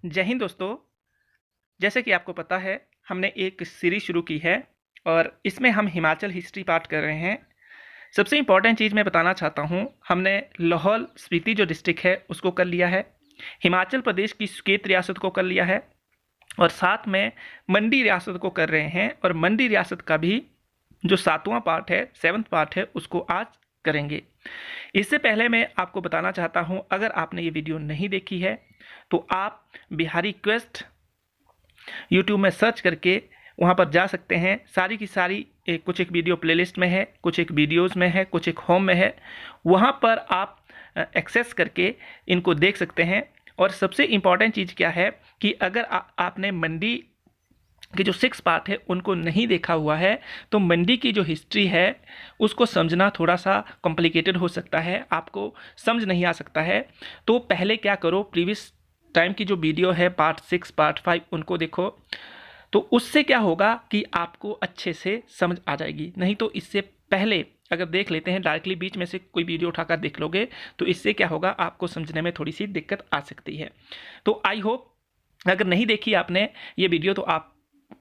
जय हिंद दोस्तों। जैसे कि आपको पता है हमने एक सीरीज शुरू की है और इसमें हम हिमाचल हिस्ट्री पार्ट कर रहे हैं। सबसे इम्पॉर्टेंट चीज़ मैं बताना चाहता हूँ, हमने लाहौल स्पीति जो डिस्ट्रिक्ट है उसको कर लिया है, हिमाचल प्रदेश की सुकेत रियासत को कर लिया है और साथ में मंडी रियासत को कर रहे हैं और मंडी रियासत का भी जो 7वां पार्ट है, 7th पार्ट है, उसको आज करेंगे। इससे पहले मैं आपको बताना चाहता हूं, अगर आपने ये वीडियो नहीं देखी है तो आप बिहारी क्वेस्ट यूट्यूब में सर्च करके वहाँ पर जा सकते हैं। सारी की सारी कुछ एक वीडियो प्लेलिस्ट में है, कुछ एक वीडियोज़ में है, कुछ एक होम में है। वहाँ पर आप एक्सेस करके इनको देख सकते हैं। और सबसे इम्पॉर्टेंट चीज़ क्या है कि अगर आपने मंडी के जो 6 पार्ट है उनको नहीं देखा हुआ है तो मंडी की जो हिस्ट्री है उसको समझना थोड़ा सा कॉम्प्लिकेटेड हो सकता है, आपको समझ नहीं आ सकता है। तो पहले क्या करो, प्रीवियस टाइम की जो वीडियो है पार्ट 6 पार्ट 5 उनको देखो, तो उससे क्या होगा कि आपको अच्छे से समझ आ जाएगी। नहीं तो इससे पहले अगर देख लेते हैं डायरेक्टली बीच में से कोई वीडियो उठाकर देख लोगे तो इससे क्या होगा, आपको समझने में थोड़ी सी दिक्कत आ सकती है। तो आई होप अगर नहीं देखी आपने ये वीडियो तो आप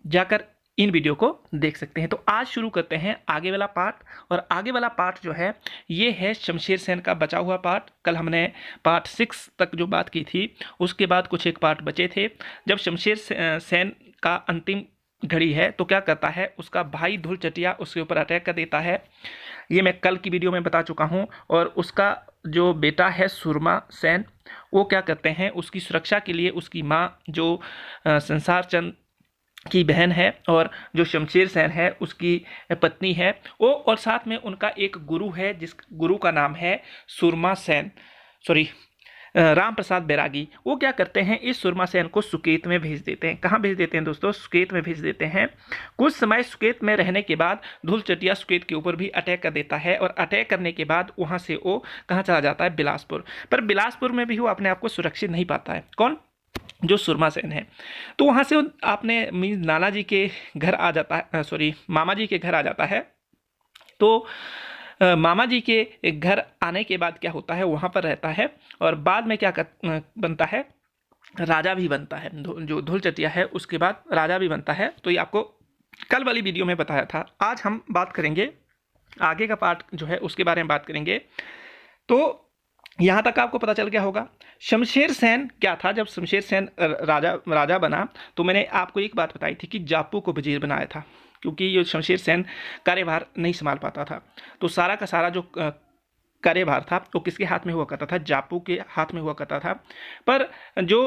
जाकर इन वीडियो को देख सकते हैं। तो आज शुरू करते हैं आगे वाला पार्ट। और आगे वाला पार्ट जो है ये है शमशेर सेन का बचा हुआ पार्ट। कल हमने पार्ट 6 तक जो बात की थी उसके बाद कुछ एक पार्ट बचे थे। जब शमशेर सेन का अंतिम घड़ी है तो क्या करता है, उसका भाई धुल चटिया उसके ऊपर अटैक कर देता है। ये मैं कल की वीडियो में बता चुका हूँ। और उसका जो बेटा है सुरमा सेन, वो क्या करते हैं, उसकी सुरक्षा के लिए उसकी माँ जो संसार चंद की बहन है और जो शमशेर सेन है उसकी पत्नी है वो, और साथ में उनका एक गुरु है जिस गुरु का नाम है सुरमा सेन, सॉरी राम प्रसाद बैरागी। वो क्या करते हैं, इस सुरमा सेन को सुकेत में भेज देते हैं। कहाँ भेज देते हैं दोस्तों, सुकेत में भेज देते हैं। कुछ समय सुकेत में रहने के बाद धुल चटिया सुकेत के ऊपर भी अटैक कर देता है और अटैक करने के बाद वहाँ से वो कहाँ चला जाता है, बिलासपुर। पर बिलासपुर में भी वो अपने आप को सुरक्षित नहीं पाता है। कौन, जो सुरमा सेन है। तो वहाँ से आपने मीन नाना जी के घर आ जाता है, सॉरी मामा जी के घर आ जाता है। तो मामा जी के घर आने के बाद क्या होता है, वहाँ पर रहता है और बाद में क्या बनता है, राजा भी बनता है। जो धुल चटिया है उसके बाद राजा भी बनता है। तो ये आपको कल वाली वीडियो में बताया था। आज हम बात करेंगे आगे का पार्ट जो है उसके बारे में बात करेंगे। तो यहाँ तक आपको पता चल गया होगा शमशेर सेन क्या था। जब शमशेर सेन राजा बना तो मैंने आपको एक बात बताई थी कि जापू को वजीर बनाया था, क्योंकि ये शमशेर सेन कार्यभार नहीं संभाल पाता था। तो सारा का सारा जो कार्यभार था वो किसके हाथ में हुआ करता था, जापू के हाथ में हुआ करता था। पर जो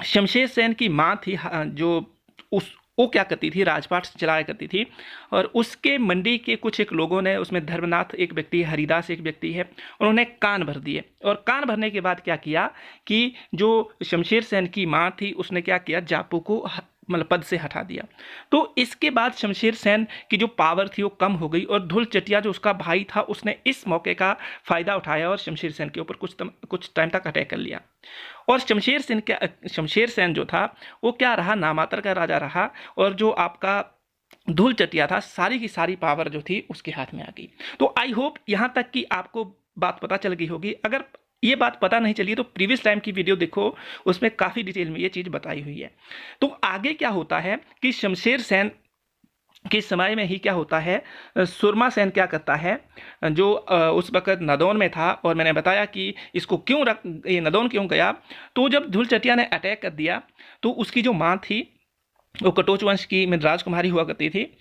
शमशेर सेन की माँ थी, जो उस वो क्या करती थी, राजपाट चलाया करती थी। और उसके मंडी के कुछ एक लोगों ने, उसमें धर्मनाथ एक व्यक्ति है, हरिदास एक व्यक्ति है, उन्होंने कान भर दिए। और कान भरने के बाद क्या किया कि जो शमशेर सेन की माँ थी उसने क्या किया, जापू को मतलब पद से हटा दिया। तो इसके बाद शमशेर सेन की जो पावर थी वो कम हो गई और धुल चटिया जो उसका भाई था उसने इस मौके का फ़ायदा उठाया और शमशेर सेन के ऊपर कुछ टाइम तक अटैक कर लिया। और शमशेर सेन जो था वो क्या रहा, नामात्र का राजा रहा। और जो आपका धुल चटिया था, सारी की सारी पावर जो थी उसके हाथ में आ गई। तो आई होप यहाँ तक कि आपको बात पता चल गई होगी। अगर ये बात पता नहीं चली तो प्रीवियस टाइम की वीडियो देखो, उसमें काफ़ी डिटेल में ये चीज़ बताई हुई है। तो आगे क्या होता है कि शमशेर सेन के समय में ही क्या होता है, सुरमा सेन क्या करता है, जो उस वक्त नदौन में था। और मैंने बताया कि इसको क्यों ये नदौन क्यों गया। तो जब धुल चटिया ने अटैक कर दिया तो उसकी जो माँ थी वो कटोच वंश की राजकुमारी हुआ करती थी,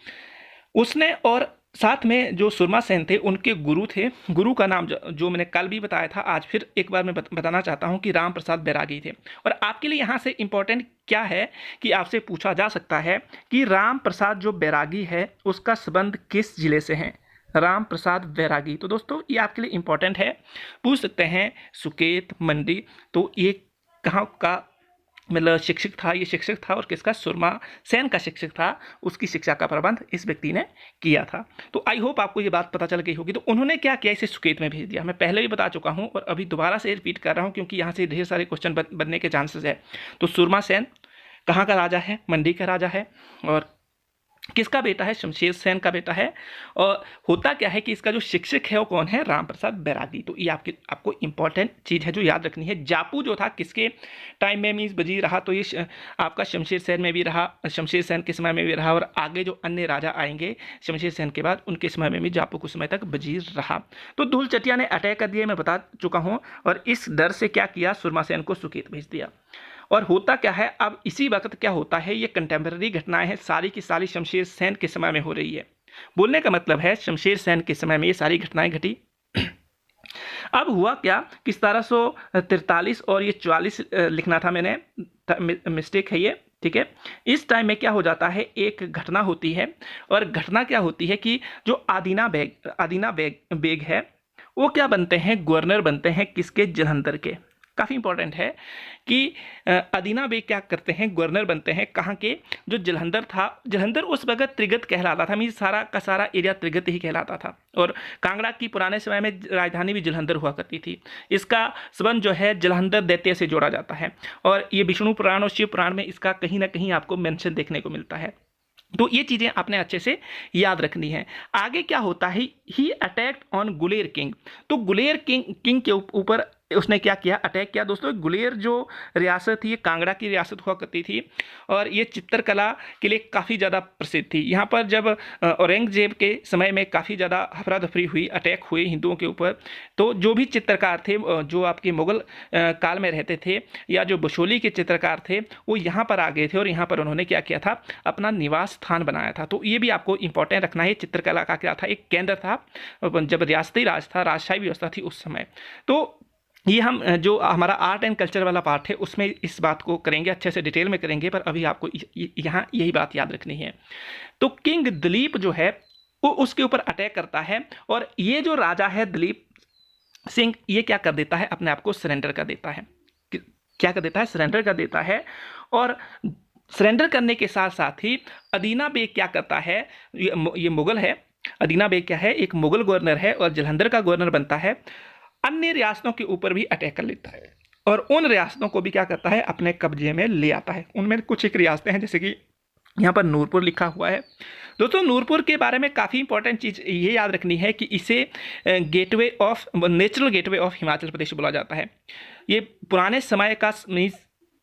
उसने और साथ में जो सुरमा सेन थे उनके गुरु थे, गुरु का नाम जो मैंने कल भी बताया था, आज फिर एक बार मैं बताना चाहता हूं कि राम प्रसाद बैरागी थे। और आपके लिए यहाँ से इम्पोर्टेंट क्या है कि आपसे पूछा जा सकता है कि राम प्रसाद जो बैरागी है उसका संबंध किस जिले से है, राम प्रसाद बैरागी। तो दोस्तों ये आपके लिए इम्पोर्टेंट है, पूछ सकते हैं सुकेत मंडी। तो ये कहाँ का मतलब शिक्षक था, ये शिक्षक था और किसका, सुरमा सेन का शिक्षक था। उसकी शिक्षा का प्रबंध इस व्यक्ति ने किया था। तो आई होप आपको ये बात पता चल गई होगी। तो उन्होंने क्या किया, इसे सुकेत में भेज दिया। मैं पहले भी बता चुका हूँ और अभी दोबारा से रिपीट कर रहा हूँ क्योंकि यहाँ से ढेर सारे क्वेश्चन बनने के चांसेस है। तो सुरमा सेन कहाँ का राजा है, मंडी का राजा है। और किसका बेटा है? शमशेर सेन का बेटा है। और होता क्या है कि इसका जो शिक्षक है वो कौन है? राम प्रसाद बैरागी। तो ये आपको इंपॉर्टेंट चीज़ है जो याद रखनी है। जापू जो था किसके टाइम में मीन्स वजीर रहा? तो ये आपका शमशेर सेन में भी रहा, शमशेर सेन के समय में भी रहा, और आगे जो अन्य राजा आएंगे शमशेर सेन के बाद उनके समय में भी जापू कुछ समय तक वजीर रहा। तो धूल चटिया ने अटैक कर दिया, मैं बता चुका हूँ, और इस डर से क्या किया? सुरमा सेन को सुकेत भेज दिया। और होता क्या है, अब इसी वक्त क्या होता है, ये कंटेम्प्रेरी घटनाएं हैं, सारी की सारी शमशेर सेन के समय में हो रही है। बोलने का मतलब है शमशेर सेन के समय में ये सारी घटनाएं घटी। अब हुआ क्या कि 1743 और ये 44 लिखना था मैंने, मिस्टेक है ये, ठीक है। इस टाइम में क्या हो जाता है, एक घटना होती है, और घटना क्या होती है कि जो आदीना बेग है वो क्या बनते हैं? गवर्नर बनते हैं किसके? जालंधर के। काफ़ी इंपॉर्टेंट है कि अदीना बेग क्या करते हैं? गवर्नर बनते हैं कहाँ के? जो जालंधर था, जालंधर उस वक्त त्रिगत कहलाता था, मीन सारा का सारा एरिया त्रिगत ही कहलाता था। और कांगड़ा की पुराने समय में राजधानी भी जालंधर हुआ करती थी। इसका संबंध जो है जालंधर दैत्य से जोड़ा जाता है, और ये विष्णु पुराण और शिव पुराण में इसका कहीं ना कहीं आपको मेंशन देखने को मिलता है। तो ये चीज़ें आपने अच्छे से याद रखनी है। आगे क्या होता है, ही अटैक्ड ऑन गुलेर किंग। तो गुलेर किंग के ऊपर उसने क्या किया? अटैक किया। दोस्तों गुलेर जो रियासत थी ये कांगड़ा की रियासत हुआ करती थी, और ये चित्रकला के लिए काफ़ी ज़्यादा प्रसिद्ध थी। यहाँ पर जब औरंगजेब के समय में काफ़ी ज़्यादा हफरा दफरी हुई, अटैक हुए हिंदुओं के ऊपर, तो जो भी चित्रकार थे जो आपके मुगल काल में रहते थे, या जो बशोली के चित्रकार थे, वो यहाँ पर आ गए थे, और यहाँ पर उन्होंने क्या किया था? अपना निवास स्थान बनाया था। तो ये भी आपको इंपॉर्टेंट रखना है। चित्रकला का क्या था? एक केंद्र था जब रियासती राज था, राजशाही व्यवस्था थी उस समय। तो ये हम जो हमारा आर्ट एंड कल्चर वाला पार्ट है उसमें इस बात को करेंगे, अच्छे से डिटेल में करेंगे, पर अभी आपको यहाँ यही बात याद रखनी है। तो किंग दिलीप जो है वो उसके ऊपर अटैक करता है, और ये जो राजा है दिलीप सिंह, ये क्या कर देता है? अपने आप को सरेंडर कर देता है। क्या कर देता है? सरेंडर कर देता है। और सरेंडर करने के साथ साथ ही अदीना बेग क्या करता है? ये मुगल है, अदीना बेग क्या है? एक मुगल गवर्नर है, और जालंधर का गवर्नर बनता है। अन्य रियासतों के ऊपर भी अटैक कर लेता है, और उन रियासतों को भी क्या करता है? अपने कब्जे में ले आता है। उनमें कुछ एक रियासतें हैं, जैसे कि यहाँ पर नूरपुर लिखा हुआ है। दोस्तों नूरपुर के बारे में काफ़ी इंपॉर्टेंट चीज़ ये याद रखनी है कि इसे gateway of natural gateway of Himachal Pradesh बोला जाता है। ये पुराने समय का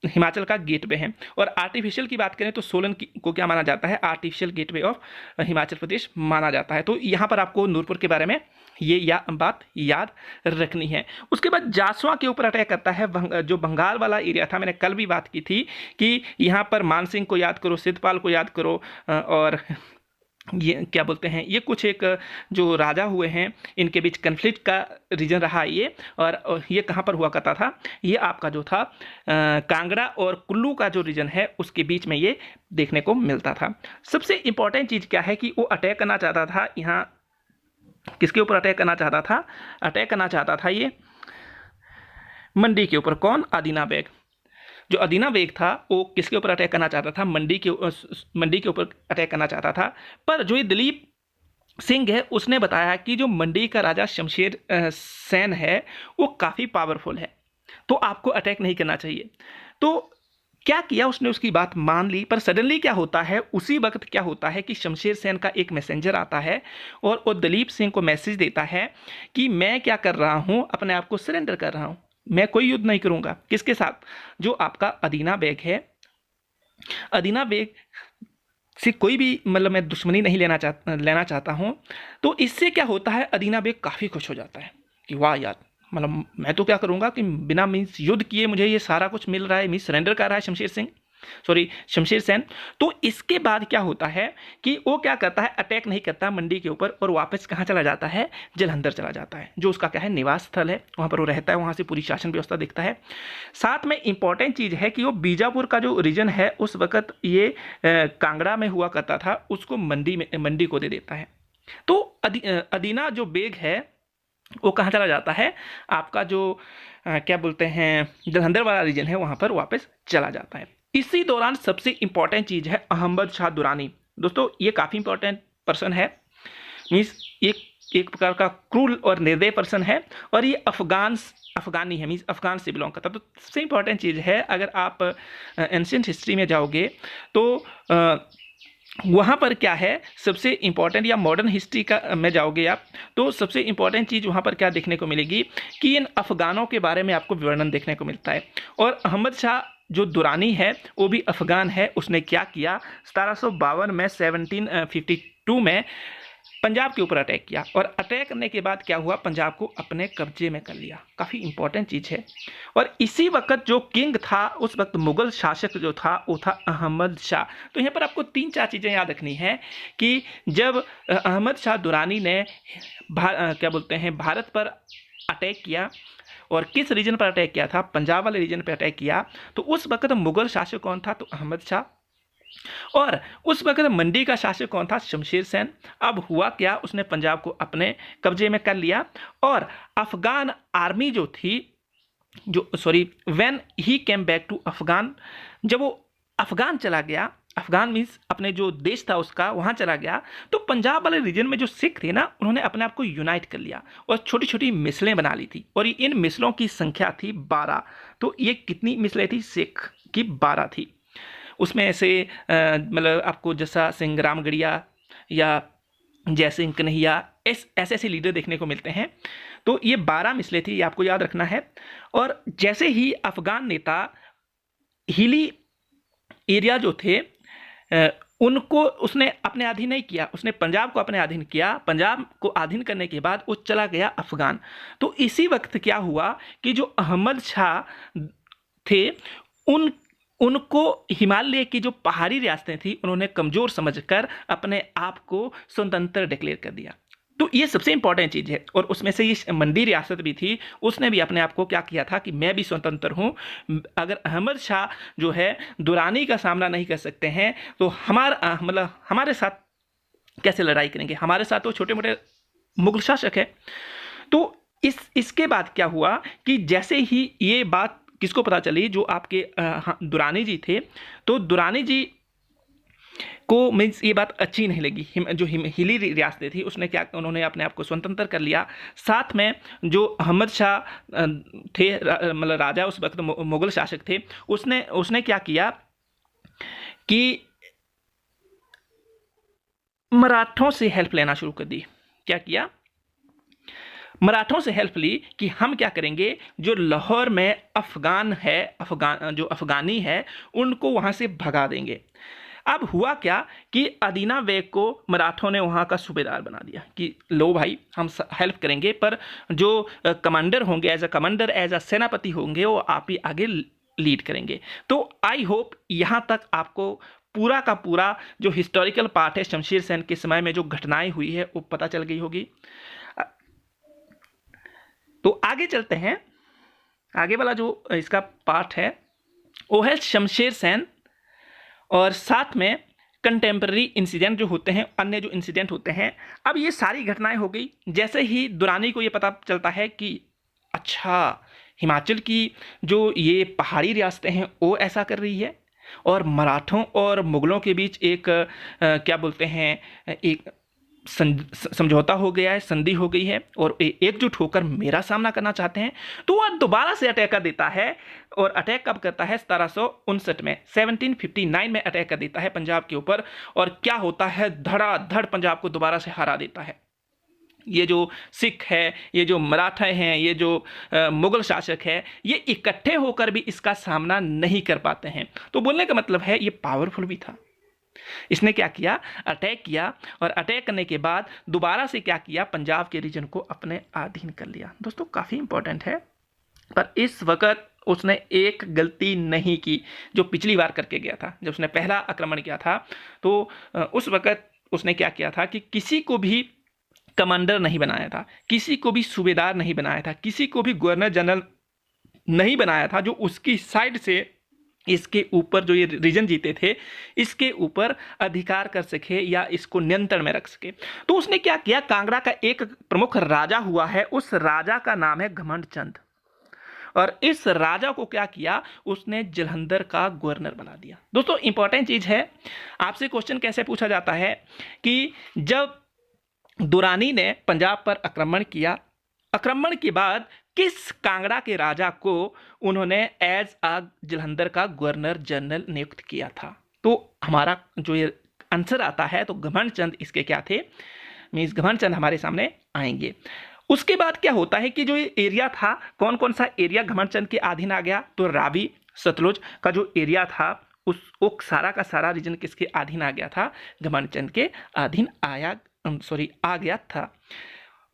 हिमाचल का गेटवे है। और आर्टिफिशियल की बात करें तो सोलन को क्या माना जाता है? आर्टिफिशियल गेटवे ऑफ हिमाचल प्रदेश माना जाता है। तो यहाँ पर आपको नूरपुर के बारे में ये बात याद रखनी है। उसके बाद जासुआ के ऊपर अटैक करता है, जो बंगाल वाला एरिया था। मैंने कल भी बात की थी कि यहाँ पर मानसिंह को याद करो, सिद्धपाल को याद करो, और ये क्या बोलते हैं, ये कुछ एक जो राजा हुए हैं इनके बीच कन्फ्लिक्ट का रीजन रहा ये। और ये कहाँ पर हुआ करता था? ये आपका जो था कांगड़ा और कुल्लू का जो रीजन है उसके बीच में ये देखने को मिलता था। सबसे इंपॉर्टेंट चीज़ क्या है कि वो अटैक करना चाहता था यहाँ, किसके ऊपर अटैक करना चाहता था? अटैक करना चाहता था ये मंडी के ऊपर। कौन? अदीना बेग। जो अदीना बेग था वो किसके ऊपर अटैक करना चाहता था? मंडी के ऊपर अटैक करना चाहता था। पर जो ये दिलीप सिंह है उसने बताया कि जो मंडी का राजा शमशेर सेन है वो काफ़ी पावरफुल है, तो आपको अटैक नहीं करना चाहिए। तो क्या किया उसने? उसकी बात मान ली। पर सडनली क्या होता है, उसी वक्त क्या होता है कि शमशेर सेन का एक मैसेंजर आता है, और वो दिलीप सिंह को मैसेज देता है कि मैं क्या कर रहा हूँ? अपने आप को सरेंडर कर रहा हूँ, मैं कोई युद्ध नहीं करूँगा। किसके साथ? जो आपका अदीना बेग है। अदीना बेग से कोई भी मतलब मैं दुश्मनी नहीं लेना चाहता हूँ। तो इससे क्या होता है, अदीना बेग काफ़ी खुश हो जाता है कि वाह यार, मतलब मैं तो क्या करूँगा कि बिना मीन्स युद्ध किए मुझे ये सारा कुछ मिल रहा है, मीन्स सरेंडर कर रहा है शमशेर सेन। तो इसके बाद क्या होता है कि वो क्या करता है? अटैक नहीं करता मंडी के ऊपर, और वापस कहाँ चला जाता है? जालंधर चला जाता है, जो उसका क्या है? निवास स्थल है, वहाँ पर वो रहता है, वहाँ से पूरी शासन व्यवस्था देखता है। साथ में इंपॉर्टेंट चीज़ है कि वो बीजापुर का जो रीजन है उस वक्त ये कांगड़ा में हुआ करता था, उसको मंडी को दे देता है। तो अदीना जो बेग है वो कहाँ चला जाता है? आपका जो क्या बोलते हैं जालंधर वाला रीजन है वहाँ पर वापस चला जाता है। इसी दौरान सबसे इंपॉर्टेंट चीज़ है अहमद शाह दुरानी। दोस्तों ये काफ़ी इंपॉर्टेंट पर्सन है, मीन्स एक प्रकार का क्रूर और निर्दय पर्सन है, और ये अफगानी है, मीन्स अफगान से बिलोंग करता है। तो सबसे इंपॉर्टेंट चीज़ है, अगर आप एंशियंट हिस्ट्री में जाओगे तो वहाँ पर क्या है सबसे इम्पोर्टेंट, या मॉडर्न हिस्ट्री का में जाओगे आप तो सबसे इम्पोर्टेंट चीज़ वहाँ पर क्या देखने को मिलेगी कि इन अफ़गानों के बारे में आपको विवरण देखने को मिलता है। और अहमद शाह जो दुरानी है वो भी अफ़गान है। उसने क्या किया, 1752 में 1752 में पंजाब के ऊपर अटैक किया, और अटैक करने के बाद क्या हुआ, पंजाब को अपने कब्जे में कर लिया। काफ़ी इंपॉर्टेंट चीज़ है। और इसी वक्त जो किंग था उस वक्त मुगल शासक जो था वो था अहमद शाह। तो यहाँ पर आपको 3-4 चीज़ें याद रखनी है कि जब अहमद शाह दुरानी ने क्या बोलते हैं भारत पर अटैक किया, और किस रीजन पर अटैक किया था, पंजाब वाले रीजन पर अटैक किया, तो उस वक्त मुगल शासक कौन था, तो अहमद शाह। और उस वक्त मंडी का शासक कौन था, शमशेर सेन। अब हुआ क्या, उसने पंजाब को अपने कब्जे में कर लिया, और अफगान आर्मी जो थी, जो sorry when he came back to Afghan, जब वो अफगान चला गया, अफगान मीन्स अपने जो देश था उसका, वहाँ चला गया, तो पंजाब वाले रीजन में जो सिख थे ना, उन्होंने अपने आप को यूनाइट कर लिया और छोटी छोटी मिसलें बना ली थी, और इन मिसलों की संख्या थी 12। तो ये कितनी मिसलें थी, सिख की 12 थी। उसमें ऐसे मतलब आपको जैसा सिंह रामगढ़िया या जयसिंह कन्हैया ऐसे ऐसे लीडर देखने को मिलते हैं। तो ये 12 मिसलें थी, ये आपको याद रखना है। और जैसे ही अफगान नेता हिली एरिया जो थे उनको उसने अपने अधीन नहीं किया, उसने पंजाब को अपने अधीन किया। पंजाब को अधीन करने के बाद वो चला गया अफगान। तो इसी वक्त क्या हुआ कि जो अहमद शाह थे उनको हिमालय की जो पहाड़ी रियासतें थी उन्होंने कमज़ोर समझकर अपने आप को स्वतंत्र डिक्लेयर कर दिया। तो ये सबसे इंपॉर्टेंट चीज़ है। और उसमें से ये मंडी रियासत भी थी, उसने भी अपने आप को क्या किया था कि मैं भी स्वतंत्र हूँ। अगर अहमद शाह जो है दुरानी का सामना नहीं कर सकते हैं तो मतलब हमारे साथ कैसे लड़ाई करेंगे, हमारे साथ तो छोटे मोटे मुगल शासक है। तो इसके बाद क्या हुआ कि जैसे ही ये बात किसको पता चली, जो आपके दुरानी जी थे, तो दुरानी जी को मीन्स ये बात अच्छी नहीं लगी। जो हिली रियासतें थी उसने क्या, उन्होंने अपने आप को स्वतंत्र कर लिया। साथ में जो अहमद शाह थे, मतलब राजा उस वक्त मुगल शासक थे, उसने क्या किया कि मराठों से हेल्प लेना शुरू कर दी। क्या किया, मराठों से हेल्प ली कि हम क्या करेंगे, जो लाहौर में जो अफगानी है उनको वहाँ से भगा देंगे। अब हुआ क्या कि अदीना बेग को मराठों ने वहाँ का सूबेदार बना दिया कि लो भाई हम हेल्प करेंगे, पर जो कमांडर होंगे, एज अ सेनापति होंगे, वो आप ही आगे लीड करेंगे। तो आई होप यहाँ तक आपको पूरा का पूरा जो हिस्टोरिकल पार्ट है शमशेर सेन के समय में जो घटनाएं हुई है वो पता चल गई होगी। तो आगे चलते हैं। आगे वाला जो इसका पार्ट है वो है शमशेर सेन, और साथ में कंटेम्प्रेरी इंसिडेंट जो होते हैं, अन्य जो इंसिडेंट होते हैं। अब ये सारी घटनाएं हो गई जैसे ही दुरानी को ये पता चलता है कि अच्छा हिमाचल की जो ये पहाड़ी रियासतें हैं वो ऐसा कर रही है, और मराठों और मुगलों के बीच एक क्या बोलते हैं, एक समझौता हो गया है, संधि हो गई है, और एकजुट होकर मेरा सामना करना चाहते हैं। तो वह दोबारा से अटैक कर देता है। और अटैक कब करता है, 1759 में, 1759 में अटैक कर देता है पंजाब के ऊपर। और क्या होता है, धड़ाधड़ पंजाब को दोबारा से हरा देता है। ये जो सिख है, ये जो मराठा हैं, ये जो मुगल शासक है, ये इकट्ठे होकर भी इसका सामना नहीं कर पाते हैं। तो बोलने का मतलब है ये पावरफुल भी था। इसने क्या किया, अटैक किया, और अटैक करने के बाद दोबारा से क्या किया, पंजाब के रीजन को अपने अधीन कर लिया। दोस्तों काफ़ी इंपॉर्टेंट है। पर इस वक्त उसने एक गलती नहीं की जो पिछली बार करके गया था। जब उसने पहला आक्रमण किया था तो उस वक्त उसने क्या किया था कि किसी को भी कमांडर नहीं बनाया था, किसी को भी सूबेदार नहीं बनाया था, किसी को भी गवर्नर जनरल नहीं बनाया था जो उसकी साइड से इसके ऊपर, जो ये रीजन जीते थे, इसके ऊपर अधिकार कर सके या इसको नियंत्रण में रख सके। तो उसने क्या किया, कांगड़ा का एक प्रमुख राजा हुआ है, उस राजा का नाम है घमंड चंद, और इस राजा को क्या किया, उसने जलंधर का गवर्नर बना दिया। दोस्तों इंपॉर्टेंट चीज है, आपसे क्वेश्चन कैसे पूछा जाता है कि जब दुरानी ने पंजाब पर आक्रमण किया, आक्रमण के बाद किस कांगड़ा के राजा को उन्होंने एज अ जलंधर का गवर्नर जनरल नियुक्त किया था। तो हमारा जो ये आंसर आता है तो घमंड चंद इसके क्या थे, मीन्स घमंड चंद हमारे सामने आएंगे। उसके बाद क्या होता है कि जो ये एरिया था, कौन कौन सा एरिया घमंड चंद के अधीन आ गया, तो रावी सतलुज का जो एरिया था उस वो सारा का सारा रीजन किसके अधीन आ गया था, घमंड चंद के अधीन आ गया था।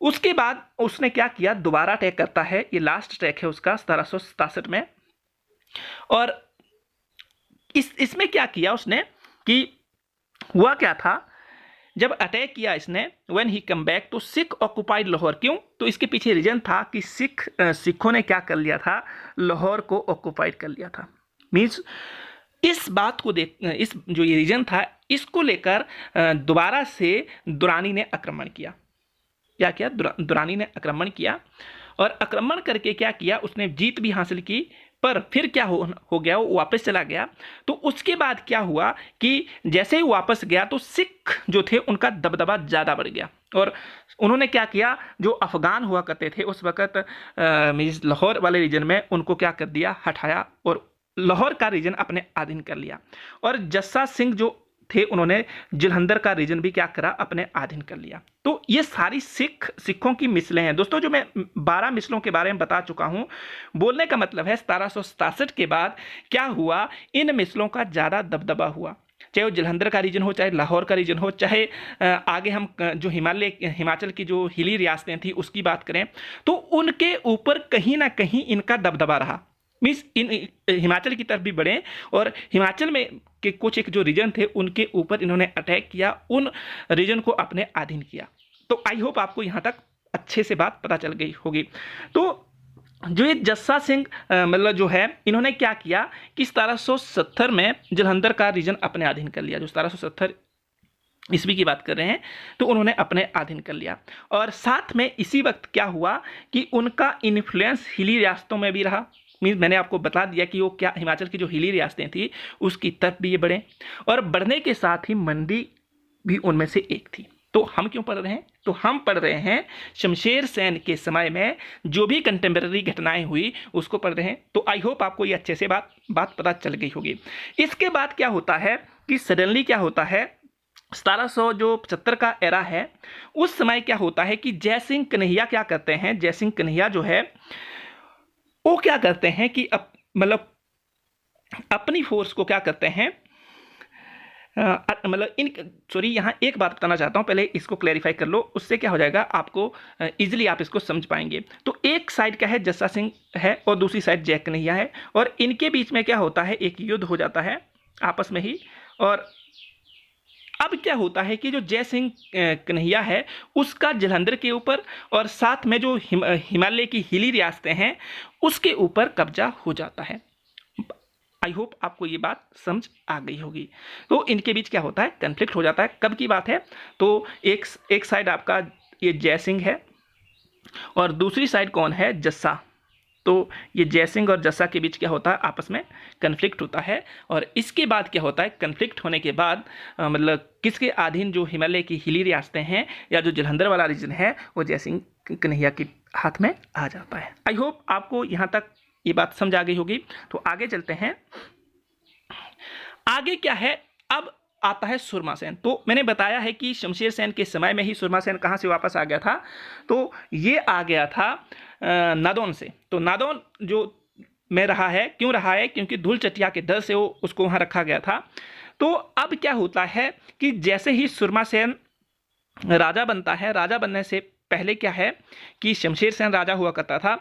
उसके बाद उसने क्या किया, दोबारा अटैक करता है, ये लास्ट अटैक है उसका 1767 में। और इसमें क्या किया उसने कि हुआ क्या था, जब अटैक किया इसने, व्हेन ही कम बैक तो सिख ऑक्युपाइड लाहौर। क्यों, तो इसके पीछे रीजन था कि सिखों ने क्या कर लिया था, लाहौर को ऑक्युपाइड कर लिया था। मीन्स इस बात को देख, इस जो ये रीजन था इसको लेकर दोबारा से दुरानी ने आक्रमण किया। क्या किया, दुरानी ने आक्रमण किया, और आक्रमण करके क्या किया, उसने जीत भी हासिल की, पर फिर क्या हो गया, वो वापस चला गया। तो उसके बाद क्या हुआ कि जैसे ही वापस गया तो सिख जो थे उनका दबदबा ज़्यादा बढ़ गया, और उन्होंने क्या किया, जो अफगान हुआ करते थे उस वक़्त मीन्स लाहौर वाले रीजन में, उनको क्या कर दिया, हटाया और लाहौर का रीजन अपने अधीन कर लिया। और जस्सा सिंह जो थे उन्होंने जलंधर का रीजन भी क्या करा, अपने अधीन कर लिया। तो ये सारी सिखों की मिसलें हैं दोस्तों, जो मैं 12 मिसलों के बारे में बता चुका हूं। बोलने का मतलब है 1767 के बाद क्या हुआ, इन मिसलों का ज़्यादा दबदबा हुआ, चाहे वो जलंधर का रीजन हो, चाहे लाहौर का रीजन हो, चाहे आगे हम जो हिमाचल की जो हिली रियासतें थी उसकी बात करें, तो उनके ऊपर कहीं ना कहीं इनका दबदबा रहा। मीन्स इन हिमाचल की तरफ भी बढ़े, और हिमाचल में के कुछ एक जो रीजन थे उनके ऊपर इन्होंने अटैक किया, उन रीजन को अपने अधीन किया। तो आई होप आपको यहाँ तक अच्छे से बात पता चल गई होगी। तो जो ये जस्सा सिंह मतलब जो है, इन्होंने क्या किया कि 1770 में जलंधर का रीजन अपने अधीन कर लिया, जो 1770 ईस्वी की बात कर रहे हैं, तो उन्होंने अपने अधीन कर लिया। और साथ में इसी वक्त क्या हुआ कि उनका इन्फ्लुएंस हिली रियासतों में भी रहा। मीन्स मैंने आपको बता दिया कि वो क्या, हिमाचल की जो हिली रियासतें थी उसकी तरफ भी ये बढ़े, और बढ़ने के साथ ही मंडी भी उनमें से एक थी। तो हम क्यों पढ़ रहे हैं, तो हम पढ़ रहे हैं शमशेर सेन के समय में जो भी कंटेम्प्रेरी घटनाएं हुई उसको पढ़ रहे हैं। तो आई होप आपको ये अच्छे से बात पता चल गई होगी। इसके बाद क्या होता है कि सडनली क्या होता है, 1775 का एरा है, उस समय क्या होता है कि जय सिंह कन्हैया क्या करते हैं, जय सिंह कन्हैया जो है वो क्या करते हैं कि मतलब अपनी फोर्स को क्या करते हैं, मतलब यहाँ एक बात बताना चाहता हूँ, पहले इसको क्लैरिफाई कर लो, उससे क्या हो जाएगा आपको इजीली आप इसको समझ पाएंगे। तो एक साइड क्या है, जस्सा सिंह है, और दूसरी साइड जय कन्हैया है, और इनके बीच में क्या होता है, एक युद्ध हो जाता है आपस में ही। और अब क्या होता है कि जो जय सिंह कन्हैया है उसका जलंधर के ऊपर और साथ में जो हिमालय की हिली रियासतें हैं उसके ऊपर कब्जा हो जाता है। आई होप आपको ये बात समझ आ गई होगी। तो इनके बीच क्या होता है, कन्फ्लिक्ट हो जाता है। कब की बात है, तो एक साइड आपका ये जय सिंह है और दूसरी साइड कौन है, जस्सा। तो ये जय सिंह और जस्सा के बीच क्या होता है, आपस में कन्फ्लिक्ट होता है। और इसके बाद क्या होता है, कन्फ्लिक्ट होने के बाद मतलब किसके अधीन, जो हिमालय की हिली रियासतें हैं या जो जलंधर वाला रीजन है वो जय सिंह कन्हैया के हाथ में आ जाता है। आई होप आपको यहाँ तक ये बात समझ आ गई होगी। तो आगे चलते हैं। आगे क्या है, अब आता है सुरमा सेन। तो मैंने बताया है कि शमशेर सेन के समय में ही सुरमा सेन कहाँ से वापस आ गया था, तो ये आ गया था नादौन से। तो नादौन जो में रहा है, क्यों रहा है, क्योंकि धूल चटिया के डर से वो उसको वहाँ रखा गया था। तो अब क्या होता है कि जैसे ही सुरमा सेन राजा बनता है, राजा बनने से पहले क्या है कि शमशेर सेन राजा हुआ करता था,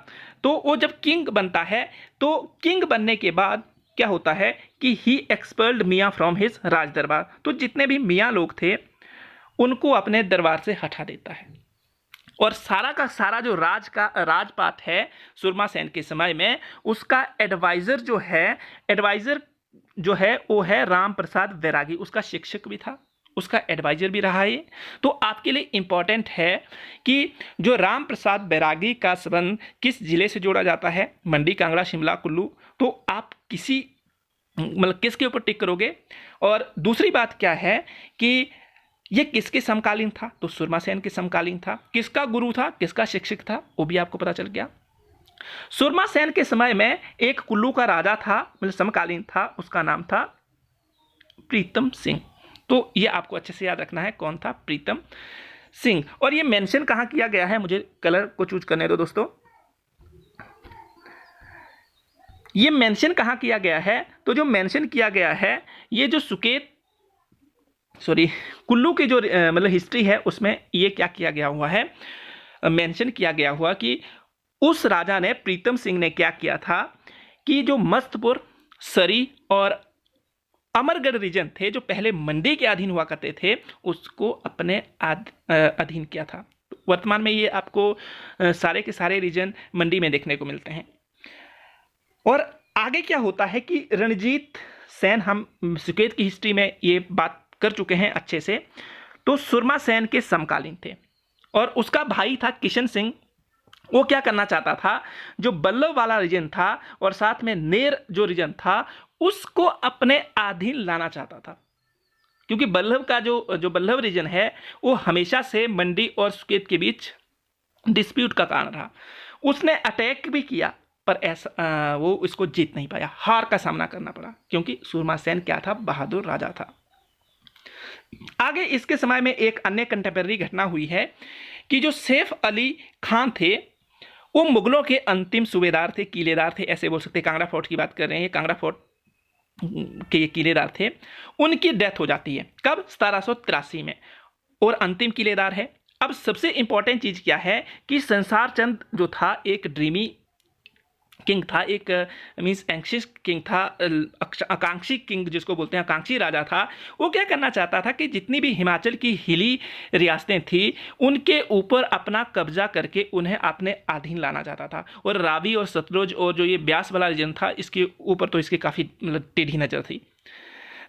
तो वो जब किंग बनता है तो किंग बनने के बाद क्या होता है कि ही एक्सपर्ल्ड मियाँ फ्रॉम हिज राज दरबार। तो जितने भी मियाँ लोग थे उनको अपने दरबार से हटा देता है, और सारा का सारा जो राजपाट है सुरमा सेन के समय में, उसका एडवाइज़र जो है वो है राम प्रसाद बैरागी, उसका शिक्षक भी था, उसका एडवाइज़र भी रहा है। तो आपके लिए इम्पॉर्टेंट है कि जो राम प्रसाद बैरागी का संबंध किस जिले से जोड़ा जाता है, मंडी, कांगड़ा, शिमला, कुल्लू। तो आप किसके ऊपर टिक करोगे। और दूसरी बात क्या है कि ये किसके समकालीन था, तो सुरमा सेन के समकालीन था। किसका गुरु था, किसका शिक्षक था, वो भी आपको पता चल गया। सुरमा सेन के समय में एक कुल्लू का राजा था, मतलब समकालीन था, उसका नाम था प्रीतम सिंह। तो ये आपको अच्छे से याद रखना है कौन था, प्रीतम सिंह। और ये मेंशन कहाँ किया गया है, मुझे कलर को चूज करने दो दोस्तों। ये मेंशन कहाँ किया गया है, तो जो मेंशन किया गया है ये जो कुल्लू की जो मतलब हिस्ट्री है उसमें ये क्या किया गया हुआ है, मेंशन किया गया हुआ कि उस राजा ने, प्रीतम सिंह ने क्या किया था कि जो मस्तपुर, सरी और अमरगढ़ रीजन थे जो पहले मंडी के अधीन हुआ करते थे, उसको अपने अधीन किया था। वर्तमान में ये आपको सारे के सारे रीजन मंडी में देखने को मिलते हैं। और आगे क्या होता है कि रणजीत सेन, हम सुकेत की हिस्ट्री में ये बात कर चुके हैं अच्छे से, तो सुरमा सेन के समकालीन थे और उसका भाई था किशन सिंह। वो क्या करना चाहता था, जो बल्लभ वाला रीजन था और साथ में नेर जो रीजन था उसको अपने अधीन लाना चाहता था, क्योंकि बल्लभ का जो बल्लभ रीजन है वो हमेशा से मंडी और सुकेत के बीच डिस्प्यूट का कारण रहा। उसने अटैक भी किया पर ऐसा वो इसको जीत नहीं पाया, हार का सामना करना पड़ा, क्योंकि सुरमा सेन क्या था, बहादुर राजा था। आगे इसके समय में एक अन्य कंटेम्पररी घटना हुई है कि जो सैफ अली खान थे वो मुगलों के अंतिम सूबेदार थे, किलेदार थे, ऐसे बोल सकते हैं। कांगड़ा फोर्ट की बात कर रहे हैं, कांगड़ा फोर्ट के ये किलेदार थे। उनकी डेथ हो जाती है कब, 1783 में, और अंतिम किलेदार है। अब सबसे इंपॉर्टेंट चीज क्या है कि संसार चंद जो था एक ड्रीमी किंग था, एक मीन्स एंक्शियस किंग था, आकांक्षी किंग जिसको बोलते हैं, आकांक्षी राजा था। वो क्या करना चाहता था कि जितनी भी हिमाचल की हिली रियासतें थी उनके ऊपर अपना कब्जा करके उन्हें अपने अधीन लाना चाहता था। और रावी और सतलुज और जो ये ब्यास वाला रीजन था इसके ऊपर तो इसकी काफ़ी मतलब टेढ़ी नज़र थी,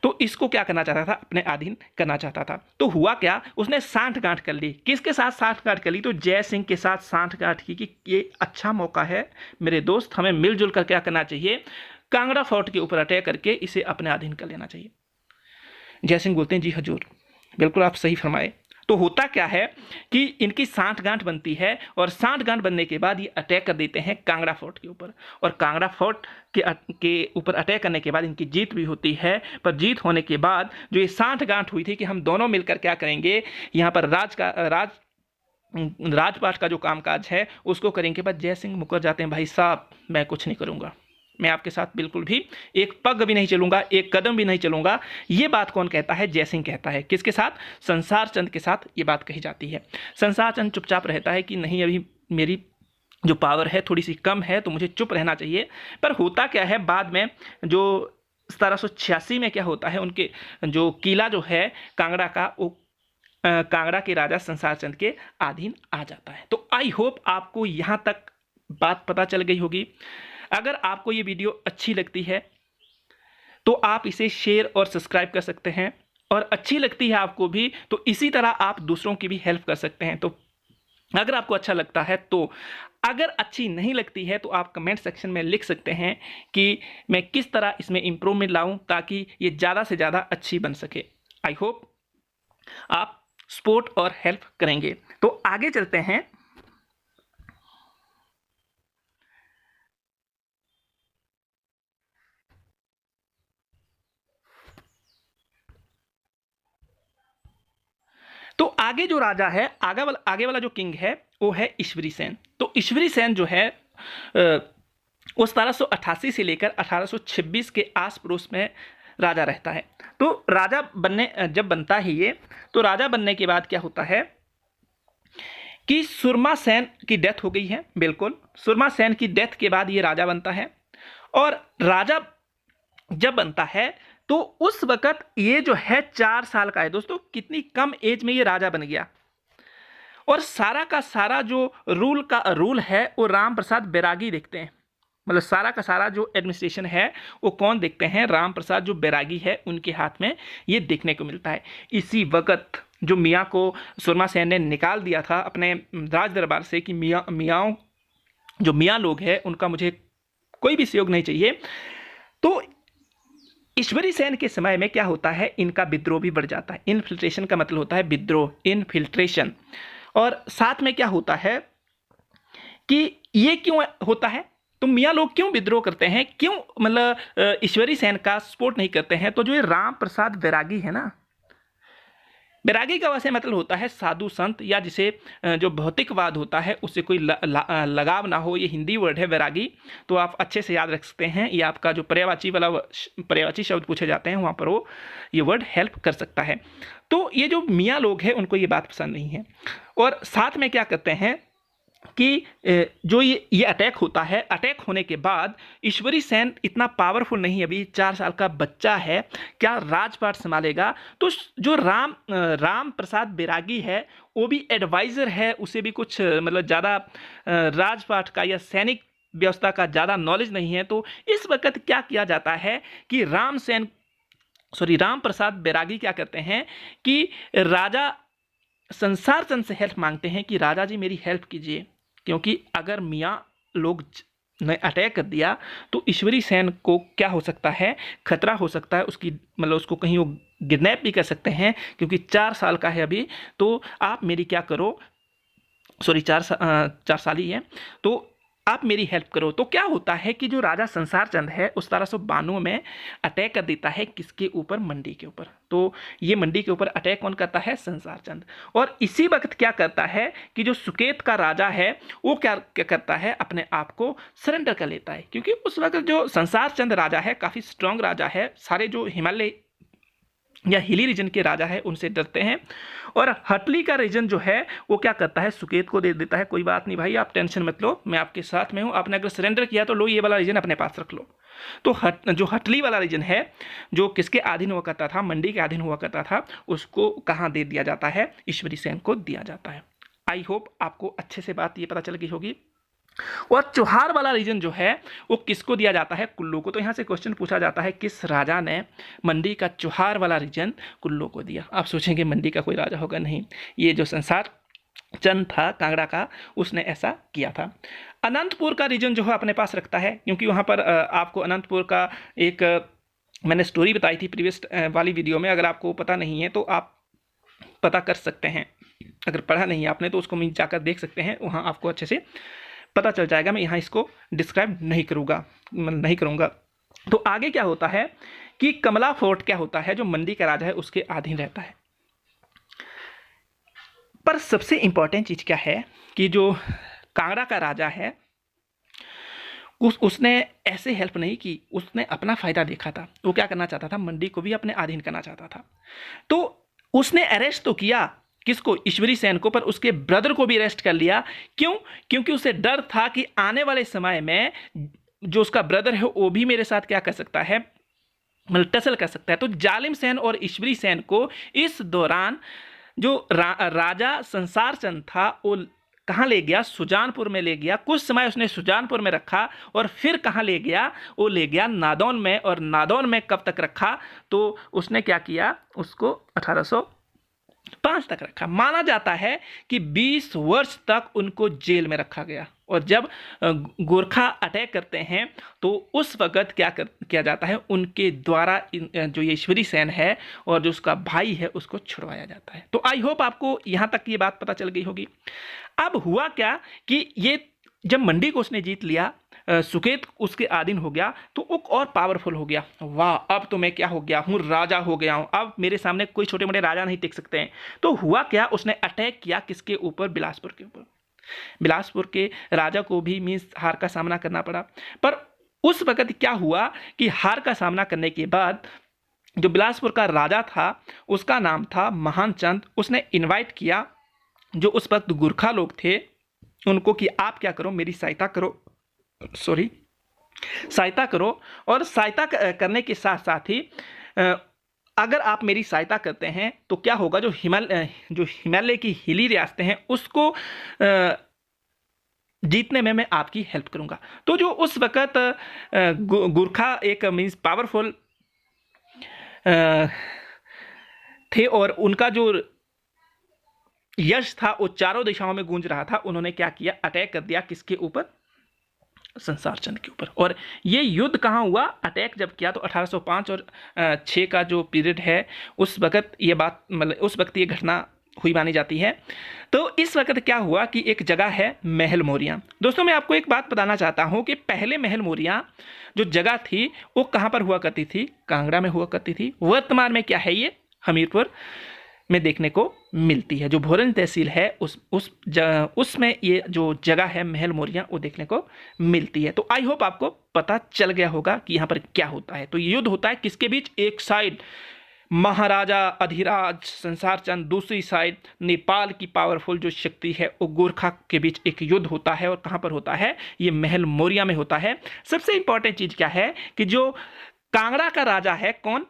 तो इसको क्या करना चाहता था, अपने अधीन करना चाहता था। तो हुआ क्या, उसने सांठगांठ कर ली। किसके साथ सांठगांठ कर ली, तो जय सिंह के साथ सांठगांठ की कि ये अच्छा मौका है मेरे दोस्त, हमें मिलजुल कर क्या करना चाहिए, कांगड़ा फोर्ट के ऊपर अटैक करके इसे अपने अधीन कर लेना चाहिए। जय सिंह बोलते हैं जी हजूर, बिल्कुल आप सही फरमाए। तो होता क्या है कि इनकी सांठगांठ बनती है और सांठगांठ बनने के बाद ये अटैक कर देते हैं कांगड़ा फोर्ट के ऊपर, और कांगड़ा फोर्ट के ऊपर अटैक करने के बाद इनकी जीत भी होती है। पर जीत होने के बाद जो ये सांठगांठ हुई थी कि हम दोनों मिलकर क्या करेंगे, यहाँ पर राजपाट का जो कामकाज है उसको करेंगे, बाद जय सिंह मुकर जाते हैं, भाई साहब मैं कुछ नहीं करूँगा, मैं आपके साथ बिल्कुल भी एक पग भी नहीं चलूंगा, एक कदम भी नहीं चलूंगा। ये बात कौन कहता है, जय सिंह कहता है। किसके साथ, संसार चंद के साथ ये बात कही जाती है। संसार चंद चुपचाप रहता है कि नहीं, अभी मेरी जो पावर है थोड़ी सी कम है तो मुझे चुप रहना चाहिए। पर होता क्या है, बाद में जो 1786 में क्या होता है, उनके जो किला जो है कांगड़ा का, वो कांगड़ा के राजा संसार चंद के अधीन आ जाता है। तो आई होप आपको यहाँ तक बात पता चल गई होगी। अगर आपको ये वीडियो अच्छी लगती है तो आप इसे शेयर और सब्सक्राइब कर सकते हैं, और अच्छी लगती है आपको भी तो इसी तरह आप दूसरों की भी हेल्प कर सकते हैं। तो अगर आपको अच्छा लगता है तो, अगर अच्छी नहीं लगती है तो आप कमेंट सेक्शन में लिख सकते हैं कि मैं किस तरह इसमें इम्प्रूवमेंट लाऊं ताकि ये ज़्यादा से ज़्यादा अच्छी बन सके। आई होप आप सपोर्ट और हेल्प करेंगे। तो आगे चलते हैं। तो आगे जो राजा है, आगे वाला जो किंग है वो है ईश्वरी सेन। तो ईश्वरी सेन जो है वो 1788 से लेकर 1826 के आस पड़ोस में राजा रहता है। तो राजा जब बनता है ये, तो राजा बनने के बाद क्या होता है कि सुरमा सेन की डेथ हो गई है। बिल्कुल, सुरमा सेन की डेथ के बाद ये राजा बनता है। और राजा जब बनता है तो उस वक्त ये जो है 4 साल का है। दोस्तों कितनी कम एज में ये राजा बन गया। और सारा का सारा जो रूल है वो राम प्रसाद बैरागी देखते हैं, मतलब सारा का सारा जो एडमिनिस्ट्रेशन है वो कौन देखते हैं, राम प्रसाद जो बैरागी है उनके हाथ में ये देखने को मिलता है। इसी वक्त जो मियाँ को सुरमा सेन ने निकाल दिया था अपने राज दरबार से कि जो मियाँ लोग हैं उनका मुझे कोई भी सहयोग नहीं चाहिए, तो ईश्वरी सेन के समय में क्या होता है, इनका विद्रोह भी बढ़ जाता है। इनफिल्ट्रेशन का मतलब होता है विद्रोह, इनफिल्ट्रेशन। और साथ में क्या होता है कि ये क्यों होता है, तो मियाँ लोग क्यों विद्रोह करते हैं, क्यों मतलब ईश्वरी सेन का सपोर्ट नहीं करते हैं, तो जो ये राम प्रसाद बैरागी है ना, बैरागी का वैसे मतलब होता है साधु संत, या जिसे जो भौतिकवाद होता है उससे कोई लगाव ना हो, ये हिंदी वर्ड है बैरागी। तो आप अच्छे से याद रख सकते हैं, ये आपका जो पर्यायवाची शब्द पूछे जाते हैं वहाँ पर वो ये वर्ड हेल्प कर सकता है। तो ये जो मियाँ लोग हैं उनको ये बात पसंद नहीं है, और साथ में क्या करते हैं कि जो ये अटैक होता है, अटैक होने के बाद ईश्वरी सेन इतना पावरफुल नहीं, अभी 4 साल का बच्चा है, क्या राजपाट संभालेगा। तो जो राम प्रसाद बैरागी है वो भी एडवाइज़र है, उसे भी कुछ मतलब ज़्यादा राजपाट का या सैनिक व्यवस्था का ज़्यादा नॉलेज नहीं है। तो इस वक्त क्या किया जाता है कि राम प्रसाद बैरागी क्या करते हैं कि राजा संसार चंद से हेल्प मांगते हैं कि राजा जी मेरी हेल्प कीजिए, क्योंकि अगर मियाँ लोग ने अटैक कर दिया तो ईश्वरी सेन को क्या हो सकता है, खतरा हो सकता है, उसकी मतलब उसको कहीं वो किडनैप भी कर सकते हैं, क्योंकि 4 साल का है अभी। तो आप मेरी क्या करो, सॉरी 4 साल ही है, तो आप मेरी हेल्प करो। तो क्या होता है कि जो राजा संसार चंद है उस 1792 में अटैक कर देता है, किसके ऊपर, मंडी के ऊपर। तो ये मंडी के ऊपर अटैक कौन करता है, संसार चंद। और इसी वक्त क्या करता है कि जो सुकेत का राजा है वो क्या करता है, अपने आप को सरेंडर कर लेता है, क्योंकि उस वक्त जो संसार चंद राजा है काफ़ी स्ट्रांग राजा है, सारे जो हिमालय या हिली रीजन के राजा है उनसे डरते हैं। और हटली का रीजन जो है वो क्या करता है, सुकेत को दे देता है, कोई बात नहीं भाई आप टेंशन मत लो, मैं आपके साथ में हूँ, आपने अगर सरेंडर किया तो लो ये वाला रीजन अपने पास रख लो। तो जो हटली वाला रीजन है जो किसके अधीन हुआ करता था, मंडी के अधीन हुआ करता था, उसको कहाँ दे दिया जाता है, ईश्वरी सेन को दिया जाता है। आई होप आपको अच्छे से बात ये पता चल गई होगी। और चौहार वाला रीजन जो है वो किसको दिया जाता है, कुल्लू को। तो यहाँ से क्वेश्चन पूछा जाता है किस राजा ने मंडी का चौहार वाला रीजन कुल्लू को दिया। आप सोचेंगे मंडी का कोई राजा होगा, नहीं, ये जो संसार चंद था कांगड़ा का उसने ऐसा किया था। अनंतपुर का रीजन जो है अपने पास रखता है, क्योंकि वहाँ पर आपको अनंतपुर का एक मैंने स्टोरी बताई थी प्रीवियस वाली वीडियो में, अगर आपको पता नहीं है तो आप पता कर सकते हैं, अगर पढ़ा नहीं है आपने तो उसको जाकर देख सकते हैं, वहाँ आपको अच्छे से पता चल जाएगा। मैं यहाँ इसको डिस्क्राइब नहीं करूँगा। तो आगे क्या होता है कि कमला फोर्ट क्या होता है, जो मंडी का राजा है उसके अधीन रहता है। पर सबसे इंपॉर्टेंट चीज़ क्या है कि जो कांगड़ा का राजा है उसने ऐसे हेल्प नहीं की, उसने अपना फ़ायदा देखा था। वो क्या करना चाहता था, मंडी को भी अपने अधीन करना चाहता था। तो उसने अरेस्ट तो किया किसको, ईश्वरी सेन को, पर उसके ब्रदर को भी अरेस्ट कर लिया। क्यों, क्योंकि उसे डर था कि आने वाले समय में जो उसका ब्रदर है वो भी मेरे साथ क्या कर सकता है, मतलब टसल कर सकता है। तो जालिम सेन और ईश्वरी सेन को इस दौरान जो राजा संसार चंद था वो कहाँ ले गया, सुजानपुर में ले गया। कुछ समय उसने सुजानपुर में रखा और फिर कहाँ ले गया, वो ले गया नादौन में। और नादौन में कब तक रखा, तो उसने क्या किया, उसको 1805 तक रखा। माना जाता है कि 20 वर्ष तक उनको जेल में रखा गया। और जब गोरखा अटैक करते हैं तो उस वक़्त क्या किया जाता है, उनके द्वारा जो ये ईश्वरी सेन है और जो उसका भाई है उसको छुड़वाया जाता है। तो आई होप आपको यहाँ तक ये बात पता चल गई होगी। अब हुआ क्या कि ये जब मंडी को उसने जीत लिया, सुकेत उसके अधीन हो गया, तो वो और पावरफुल हो गया। वाह, अब तो मैं क्या हो गया हूँ, राजा हो गया हूँ, अब मेरे सामने कोई छोटे मोटे राजा नहीं टिक सकते हैं। तो हुआ क्या, उसने अटैक किया किसके ऊपर, बिलासपुर के ऊपर। बिलासपुर के राजा को भी मीन्स हार का सामना करना पड़ा। पर उस वक्त क्या हुआ कि हार का सामना करने के बाद जो बिलासपुर का राजा था उसका नाम था महान चंद। उसने इनवाइट किया जो उस वक्त गुरखा लोग थे उनको कि आप क्या करो, मेरी सहायता करो। और सहायता करने के साथ साथ ही अगर आप मेरी सहायता करते हैं तो क्या होगा, जो हिमालय की हिली रियासतें हैं उसको जीतने में मैं आपकी हेल्प करूंगा। तो जो उस वक्त गुरखा एक मीन्स पावरफुल थे और उनका जो यश था वो चारों दिशाओं में गूंज रहा था। उन्होंने क्या किया, अटैक कर दिया किसके ऊपर, संसार चंद के ऊपर। और ये युद्ध कहाँ हुआ, अटैक जब किया तो 1805 और 6 का जो पीरियड है उस वक्त ये बात मतलब उस वक्त ये घटना हुई मानी जाती है। तो इस वक्त क्या हुआ कि एक जगह है महल मोरियां। दोस्तों मैं आपको एक बात बताना चाहता हूँ कि पहले महल मोरियां जो जगह थी वो कहाँ पर हुआ करती थी, कांगड़ा में हुआ करती थी। वर्तमान में क्या है, ये हमीरपुर में देखने को मिलती है। जो भोरंज तहसील है उसमें ये जो जगह है महल मोरियां वो देखने को मिलती है। तो आई होप आपको पता चल गया होगा कि यहाँ पर क्या होता है। तो ये युद्ध होता है किसके बीच? एक साइड महाराजा अधिराज संसार चंद, दूसरी साइड नेपाल की पावरफुल जो शक्ति है वो गोरखा के बीच एक युद्ध होता है। और कहाँ पर होता है? ये महल मोरिया में होता है। सबसे इंपॉर्टेंट चीज क्या है कि जो कांगड़ा का राजा है, कौन?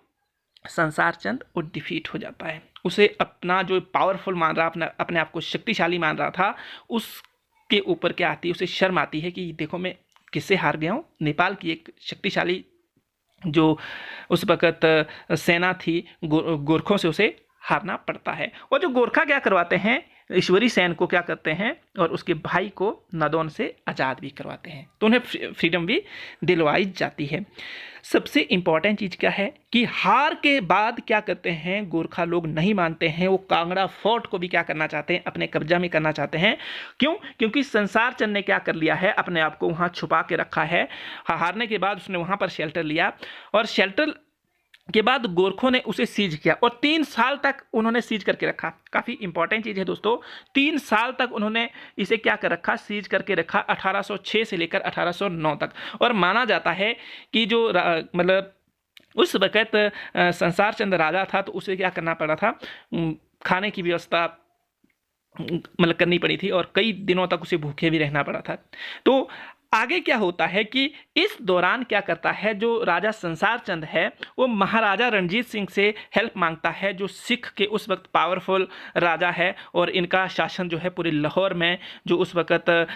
संसार चंद, वो डिफीट हो जाता है। उसे अपना जो पावरफुल मान रहा, अपने आप को शक्तिशाली मान रहा था, उसके ऊपर क्या आती है? उसे शर्म आती है कि देखो मैं किससे हार गया हूँ। नेपाल की एक शक्तिशाली जो उस वक़्त सेना थी गोरखों से उसे हारना पड़ता है। और जो गोरखा क्या करवाते हैं, ईश्वरी सेन को क्या करते हैं और उसके भाई को नादौन से आज़ाद भी करवाते हैं। तो उन्हें फ्रीडम भी दिलवाई जाती है। सबसे इम्पॉर्टेंट चीज़ क्या है कि हार के बाद क्या करते हैं गोरखा लोग? नहीं मानते हैं। वो कांगड़ा फोर्ट को भी क्या करना चाहते हैं? अपने कब्जा में करना चाहते हैं। क्यों? क्योंकि संसार चंद ने क्या कर लिया है? अपने आप को वहाँ छुपा के रखा है। हारने के बाद उसने वहाँ पर शेल्टर लिया और शेल्टर के बाद गोरखों ने उसे सीज किया और 3 साल तक उन्होंने सीज करके रखा। काफ़ी इंपॉर्टेंट चीज़ है दोस्तों, 3 साल तक उन्होंने इसे क्या कर रखा? सीज करके रखा, 1806 से लेकर 1809 तक। और माना जाता है कि जो मतलब उस वक़्त संसार चंद राजा था तो उसे क्या करना पड़ा था? खाने की व्यवस्था मतलब करनी पड़ी थी और कई दिनों तक उसे भूखे भी रहना पड़ा था। तो आगे क्या होता है कि इस दौरान क्या करता है जो राजा संसार चंद है, वो महाराजा रणजीत सिंह से हेल्प मांगता है, जो सिख के उस वक्त पावरफुल राजा है। और इनका शासन जो है पूरे लाहौर में, जो उस वक्त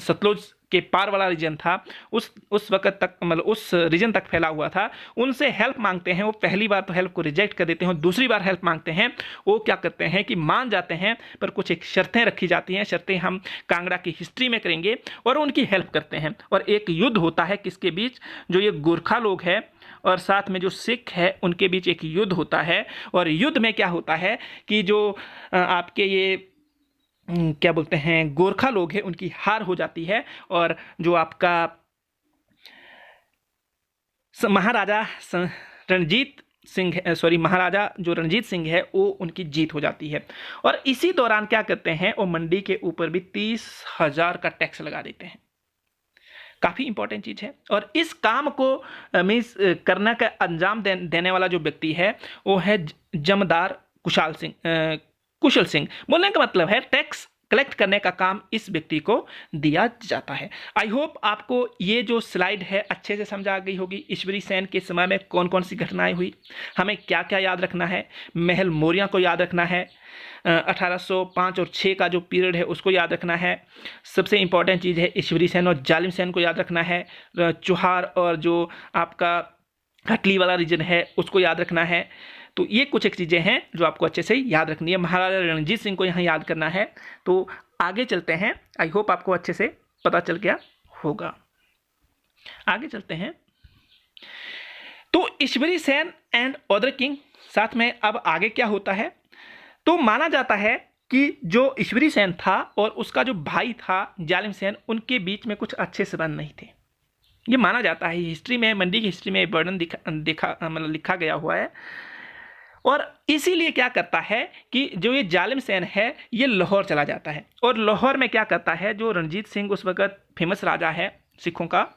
सतलुज के पार वाला रीजन था, उस वक्त तक मतलब उस रीजन तक फैला हुआ था, उनसे हेल्प मांगते हैं। वो पहली बार तो हेल्प को रिजेक्ट कर देते हैं, दूसरी बार हेल्प मांगते हैं, वो क्या करते हैं कि मान जाते हैं, पर कुछ एक शर्तें रखी जाती हैं। शर्तें हम कांगड़ा की हिस्ट्री में करेंगे और उनकी हेल्प करते हैं। और एक युद्ध होता है किसके बीच? जो ये गोरखा लोग हैं और साथ में जो सिख है उनके बीच एक युद्ध होता है। और युद्ध में क्या होता है कि जो आपके ये क्या बोलते हैं गोरखा लोग हैं, उनकी हार हो जाती है। और जो आपका महाराजा रणजीत सिंह, सॉरी महाराजा जो रणजीत सिंह है, वो उनकी जीत हो जाती है। और इसी दौरान क्या करते हैं, वो मंडी के ऊपर भी 30,000 का टैक्स लगा देते हैं। काफ़ी इंपॉर्टेंट चीज़ है। और इस काम को मीन्स करने का अंजाम देने वाला जो व्यक्ति है वो है जमदार कुशल सिंह। बोलने का मतलब है टैक्स कलेक्ट करने का काम इस व्यक्ति को दिया जाता है। आई होप आपको ये जो स्लाइड है अच्छे से समझ आ गई होगी। ईश्वरी सेन के समय में कौन कौन सी घटनाएं हुई, हमें क्या क्या याद रखना है। महल मोरिया को याद रखना है, 1805 और 6 का जो पीरियड है उसको याद रखना है। सबसे इंपॉर्टेंट चीज़ है ईश्वरी सेन और जालिम सेन को याद रखना है। चुहार और जो आपका हटली वाला रीजन है उसको याद रखना है। तो ये कुछ एक चीज़ें हैं जो आपको अच्छे से याद रखनी है। महाराजा रणजीत सिंह को यहाँ याद करना है। तो आगे चलते हैं। आई होप आपको अच्छे से पता चल गया होगा। आगे चलते हैं। तो ईश्वरी सेन एंड अदर किंग, साथ में अब आगे क्या होता है, तो माना जाता है कि जो ईश्वरी सेन था और उसका जो भाई था जालिम सेन, उनके बीच में कुछ अच्छे संबंध नहीं थे। ये माना जाता है। हिस्ट्री में, मंडी की हिस्ट्री में वर्णन मतलब लिखा गया हुआ है। और इसीलिए क्या करता है कि जो ये जालिम सेन है ये लाहौर चला जाता है। और लाहौर में क्या करता है, जो रणजीत सिंह उस वक्त फेमस राजा है सिखों का,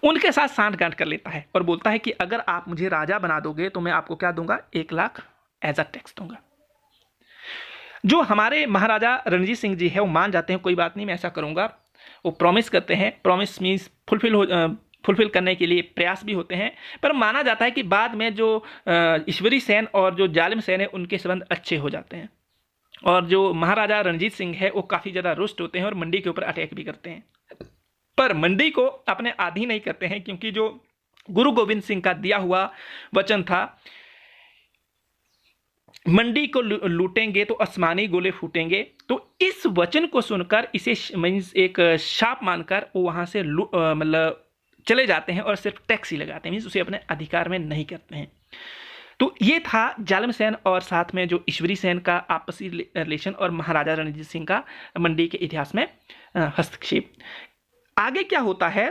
उनके साथ सांठगांठ कर लेता है और बोलता है कि अगर आप मुझे राजा बना दोगे तो मैं आपको क्या दूंगा, 1 लाख एज अ टैक्स दूंगा। जो हमारे महाराजा रणजीत सिंह जी है वो मान जाते हैं, कोई बात नहीं मैं ऐसा करूंगा। वो प्रॉमिस करते हैं। प्रॉमिस मीन्स फुलफिल करने के लिए प्रयास भी होते हैं। पर माना जाता है कि बाद में जो ईश्वरी सेन और जो जालिम सेन है उनके संबंध अच्छे हो जाते हैं। और जो महाराजा रणजीत सिंह है वो काफ़ी ज़्यादा रुष्ट होते हैं और मंडी के ऊपर अटैक भी करते हैं। पर मंडी को अपने आधी नहीं करते हैं, क्योंकि जो गुरु गोविंद सिंह का दिया हुआ वचन था, मंडी को लूटेंगे तो आसमानी गोले फूटेंगे। तो इस वचन को सुनकर इसे मीन्स एक शाप मानकर वो वहाँ से मतलब चले जाते हैं और सिर्फ टैक्स ही लगाते हैं, मीन्स उसे अपने अधिकार में नहीं करते हैं। तो ये था जालिम सेन और साथ में जो ईश्वरी सेन का आपसी रिलेशन और महाराजा रणजीत सिंह का मंडी के इतिहास में हस्तक्षेप। आगे क्या होता है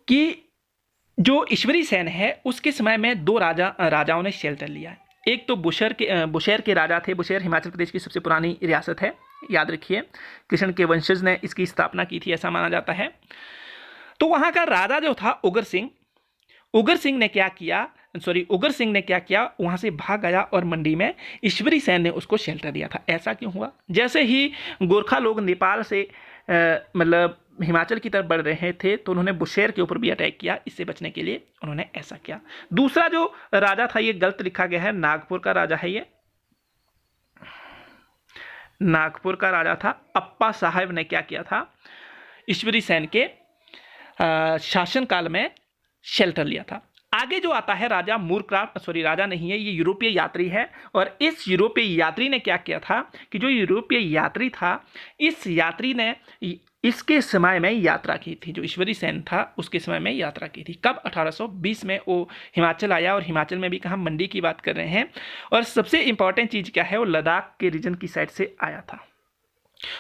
कि जो ईश्वरी सेन है उसके समय में 2 राजाओं ने शेल्टर लिया है। एक तो बुशेर के राजा थे। बुशेर हिमाचल प्रदेश की सबसे पुरानी रियासत है, याद रखिए। कृष्ण के वंशज ने इसकी स्थापना की थी, ऐसा माना जाता है। तो वहां का राजा जो था उगर सिंह, उगर सिंह ने क्या किया, वहां से भाग गया और मंडी में ईश्वरी सेन ने उसको शेल्टर दिया था। ऐसा क्यों हुआ? जैसे ही गोरखा लोग नेपाल से मतलब हिमाचल की तरफ बढ़ रहे थे तो उन्होंने बुशेर के ऊपर भी अटैक किया। इससे बचने के लिए उन्होंने ऐसा किया। दूसरा जो राजा था, ये गलत लिखा गया है, नागपुर का राजा है। ये नागपुर का राजा था। अप्पा साहब ने क्या किया था, ईश्वरी सेन के शासनकाल में शेल्टर लिया था। आगे जो आता है राजा मूरक्राफ्ट, राजा नहीं है, ये यूरोपीय यात्री है। और इस यूरोपीय यात्री ने क्या किया था कि जो यूरोपीय यात्री था, इस यात्री ने इसके समय में यात्रा की थी। जो ईश्वरी सेन था उसके समय में यात्रा की थी। कब? 1820 में वो हिमाचल आया। और हिमाचल में भी कहाँ, मंडी की बात कर रहे हैं। और सबसे इंपॉर्टेंट चीज़ क्या है, वो लद्दाख के रीजन की साइड से आया था।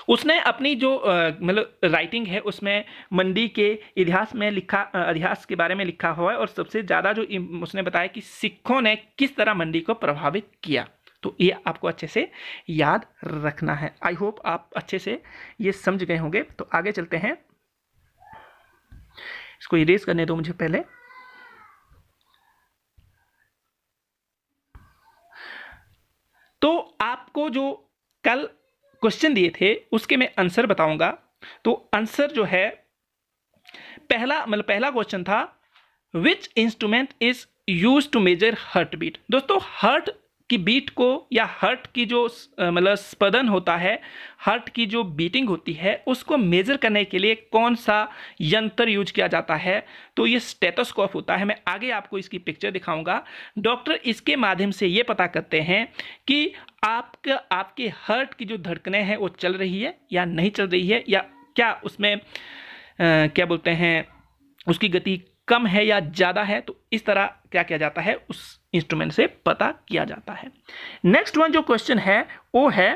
उसने अपनी जो मतलब राइटिंग है उसमें मंडी के इतिहास के बारे में लिखा हुआ है। और सबसे ज़्यादा जो उसने बताया कि सिखों ने किस तरह मंडी को प्रभावित किया। तो ये आपको अच्छे से याद रखना है। आई होप आप अच्छे से ये समझ गए होंगे। तो आगे चलते हैं, इसको इरेज करने दो मुझे पहले। तो आपको जो कल क्वेश्चन दिए थे उसके मैं आंसर बताऊंगा। तो आंसर जो है, पहला क्वेश्चन था, which instrument is use to measure heart beat. दोस्तों, हार्ट की बीट को या हार्ट की जो स्पंदन होता है, हार्ट की जो बीटिंग होती है, उसको मेजर करने के लिए कौन सा यंत्र यूज किया जाता है? तो ये स्टेथोस्कोप होता है। मैं आगे आपको इसकी पिक्चर दिखाऊंगा। डॉक्टर इसके माध्यम से ये पता करते हैं कि आपके हार्ट की जो धड़कनें हैं वो चल रही है या नहीं चल रही है, या क्या उसमें क्या बोलते हैं, उसकी गति कम है या ज़्यादा है। तो इस तरह क्या किया जाता है, उस इंस्ट्रूमेंट से पता किया जाता है। नेक्स्ट वन जो क्वेश्चन है वो है,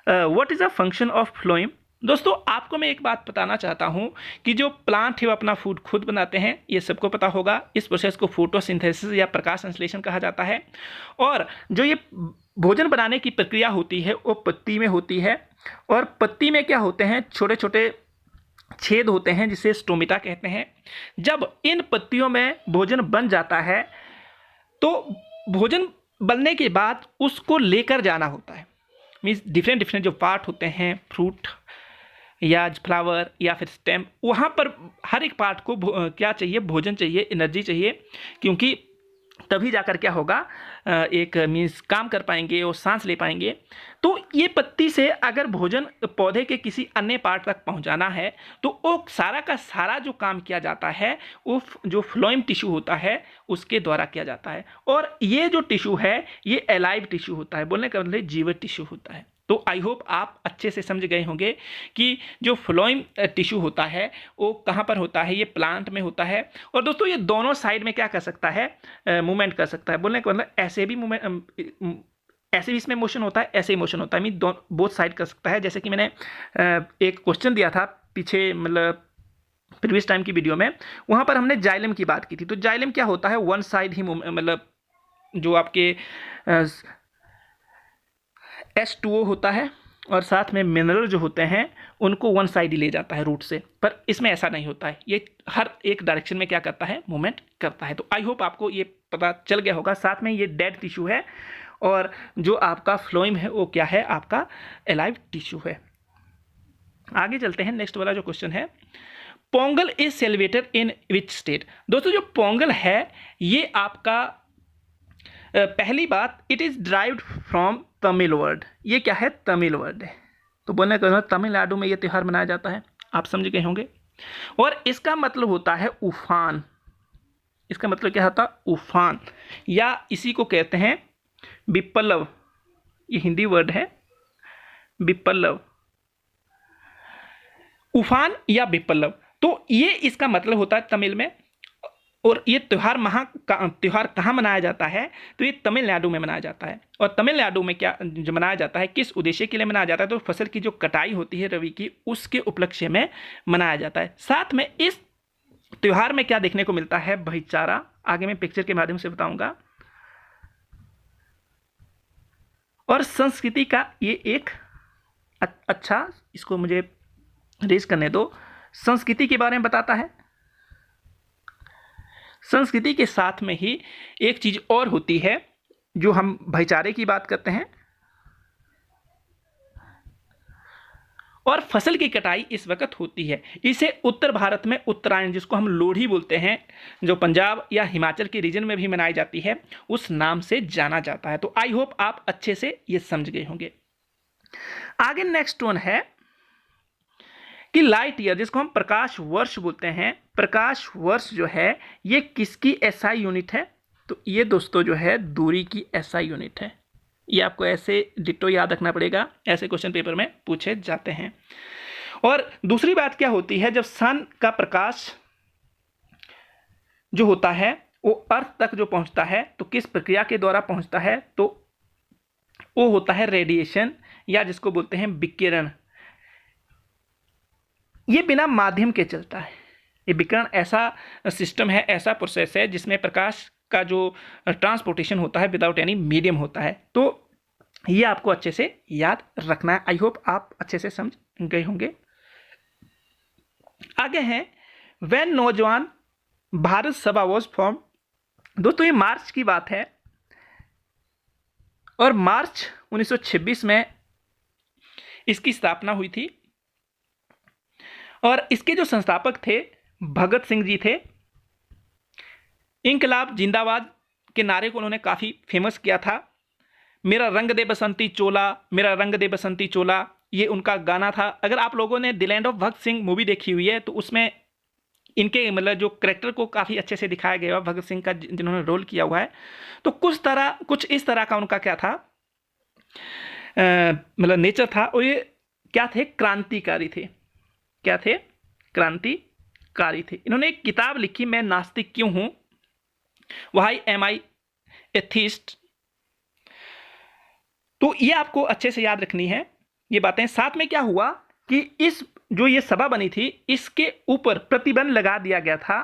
what is a function of phloem. दोस्तों, आपको मैं एक बात बताना चाहता हूं कि जो प्लांट है वो अपना फूड खुद बनाते हैं, ये सबको पता होगा। इस प्रोसेस को फोटोसिंथेसिस या प्रकाश संश्लेषण कहा जाता है। और जो ये भोजन बनाने की प्रक्रिया होती है वो पत्ती में होती है। और पत्ती में क्या होते हैं, छोटे छोटे छेद होते हैं जिसे स्टोमेटा कहते हैं। जब इन पत्तियों में भोजन बन जाता है तो भोजन बनने के बाद उसको लेकर जाना होता है। मीन्स डिफरेंट जो पार्ट होते हैं, फ्रूट या फ्लावर या फिर स्टेम, वहाँ पर हर एक पार्ट को क्या चाहिए, भोजन चाहिए, एनर्जी चाहिए। क्योंकि तभी जाकर क्या होगा, एक मीन्स काम कर पाएंगे और सांस ले पाएंगे। तो ये पत्ती से अगर भोजन पौधे के किसी अन्य पार्ट तक पहुंचाना है तो वो सारा का सारा जो काम किया जाता है वो जो फ्लोएम टिश्यू होता है उसके द्वारा किया जाता है। और ये जो टिश्यू है ये एलाइव टिश्यू होता है, बोलने का मतलब जीवित टिश्यू होता है। तो आई होप आप अच्छे से समझ गए होंगे कि जो फ्लोएम टिश्यू होता है वो कहाँ पर होता है, ये प्लांट में होता है। और दोस्तों, ये दोनों साइड में क्या कर सकता है, मूवमेंट कर सकता है। बोलने का मतलब ऐसे भी मूवमेंट, ऐसे भी इसमें मोशन होता है, ऐसे ही मोशन होता है, मीन बोथ साइड कर सकता है। जैसे कि मैंने एक क्वेश्चन दिया था पीछे, मतलब प्रीवियस टाइम की वीडियो में, वहाँ पर हमने जाइलम की बात की थी। तो जाइलम क्या होता है, वन साइड ही मतलब जो आपके H2O होता है और साथ में मिनरल जो होते हैं उनको वन साइड ही ले जाता है रूट से। पर इसमें ऐसा नहीं होता है, ये हर एक डायरेक्शन में क्या करता है, मूवमेंट करता है। तो आई होप आपको ये पता चल गया होगा। साथ में ये डेड टिश्यू है और जो आपका फ्लोएम है वो क्या है, आपका एलाइव टिश्यू है। आगे चलते हैं, नेक्स्ट वाला जो क्वेश्चन है, Pongal is celebrated in which state. दोस्तों, जो पोंगल है ये आपका पहली बात, it is derived from Tamil word. ये क्या है, तमिल वर्ड है। तो बोलने का तमिलनाडु में ये त्यौहार मनाया जाता है, आप समझ गए होंगे। और इसका मतलब होता है उफान। इसका मतलब क्या होता है, उफान, या इसी को कहते हैं विप्लव। ये हिंदी वर्ड है, विप्लव, उफान या विप्लव। तो ये इसका मतलब होता है तमिल में। और ये त्यौहार कहाँ मनाया जाता है, तो ये तमिलनाडु में मनाया जाता है। और तमिलनाडु में क्या जो मनाया जाता है, किस उद्देश्य के लिए मनाया जाता है, तो फसल की जो कटाई होती है रबी की, उसके उपलक्ष्य में मनाया जाता है। साथ में इस त्यौहार में क्या देखने को मिलता है, भाईचारा। आगे मैं पिक्चर के माध्यम से बताऊंगा। और संस्कृति का ये एक अच्छा, इसको मुझे रेज करने दो, संस्कृति के बारे में बताता है। संस्कृति के साथ में ही एक चीज और होती है, जो हम भाईचारे की बात करते हैं, और फसल की कटाई इस वक्त होती है। इसे उत्तर भारत में उत्तरायण, जिसको हम लोहड़ी बोलते हैं, जो पंजाब या हिमाचल के रीजन में भी मनाई जाती है, उस नाम से जाना जाता है। तो आई होप आप अच्छे से ये समझ गए होंगे। आगे नेक्स्ट वन है कि लाइट ईयर, जिसको हम प्रकाश वर्ष बोलते हैं, प्रकाश वर्ष जो है ये किसकी एसआई यूनिट है? तो ये दोस्तों जो है दूरी की एसआई यूनिट है। ये आपको ऐसे डिट्टो याद रखना पड़ेगा, ऐसे क्वेश्चन पेपर में पूछे जाते हैं। और दूसरी बात क्या होती है, जब सन का प्रकाश जो होता है वो अर्थ तक जो पहुंचता है तो किस प्रक्रिया के द्वारा पहुंचता है? तो वो होता है रेडिएशन, या जिसको बोलते हैं विकिरण। ये बिना माध्यम के चलता है। ये विकिरण ऐसा सिस्टम है, ऐसा प्रोसेस है जिसमें प्रकाश का जो ट्रांसपोर्टेशन होता है विदाउट एनी मीडियम होता है। तो ये आपको अच्छे से याद रखना है। आई होप आप अच्छे से समझ गए होंगे। आगे हैं व्हेन नौजवान भारत सभा वाज फॉर्म। दोस्तों ये मार्च की बात है, और मार्च 1926 में इसकी स्थापना हुई थी, और इसके जो संस्थापक थे भगत सिंह जी थे। इंकलाब जिंदाबाद के नारे को उन्होंने काफ़ी फेमस किया था। मेरा रंग दे बसंती चोला, मेरा रंग दे बसंती चोला, ये उनका गाना था। अगर आप लोगों ने the land of Bhagat Singh movie देखी हुई है तो उसमें इनके मतलब जो करेक्टर को काफ़ी अच्छे से दिखाया गया है, भगत सिंह का जिन्होंने रोल किया हुआ है। तो कुछ इस तरह का उनका क्या था, मतलब नेचर था। और ये क्या थे? क्रांतिकारी थे। क्या थे? क्रांतिकारी थे। इन्होंने एक किताब लिखी, मैं नास्तिक क्यों हूं, व्हाई एम आई एथिस्ट। तो ये आपको अच्छे से याद रखनी है ये बातें। साथ में क्या हुआ कि इस जो ये सभा बनी थी इसके ऊपर प्रतिबंध लगा दिया गया था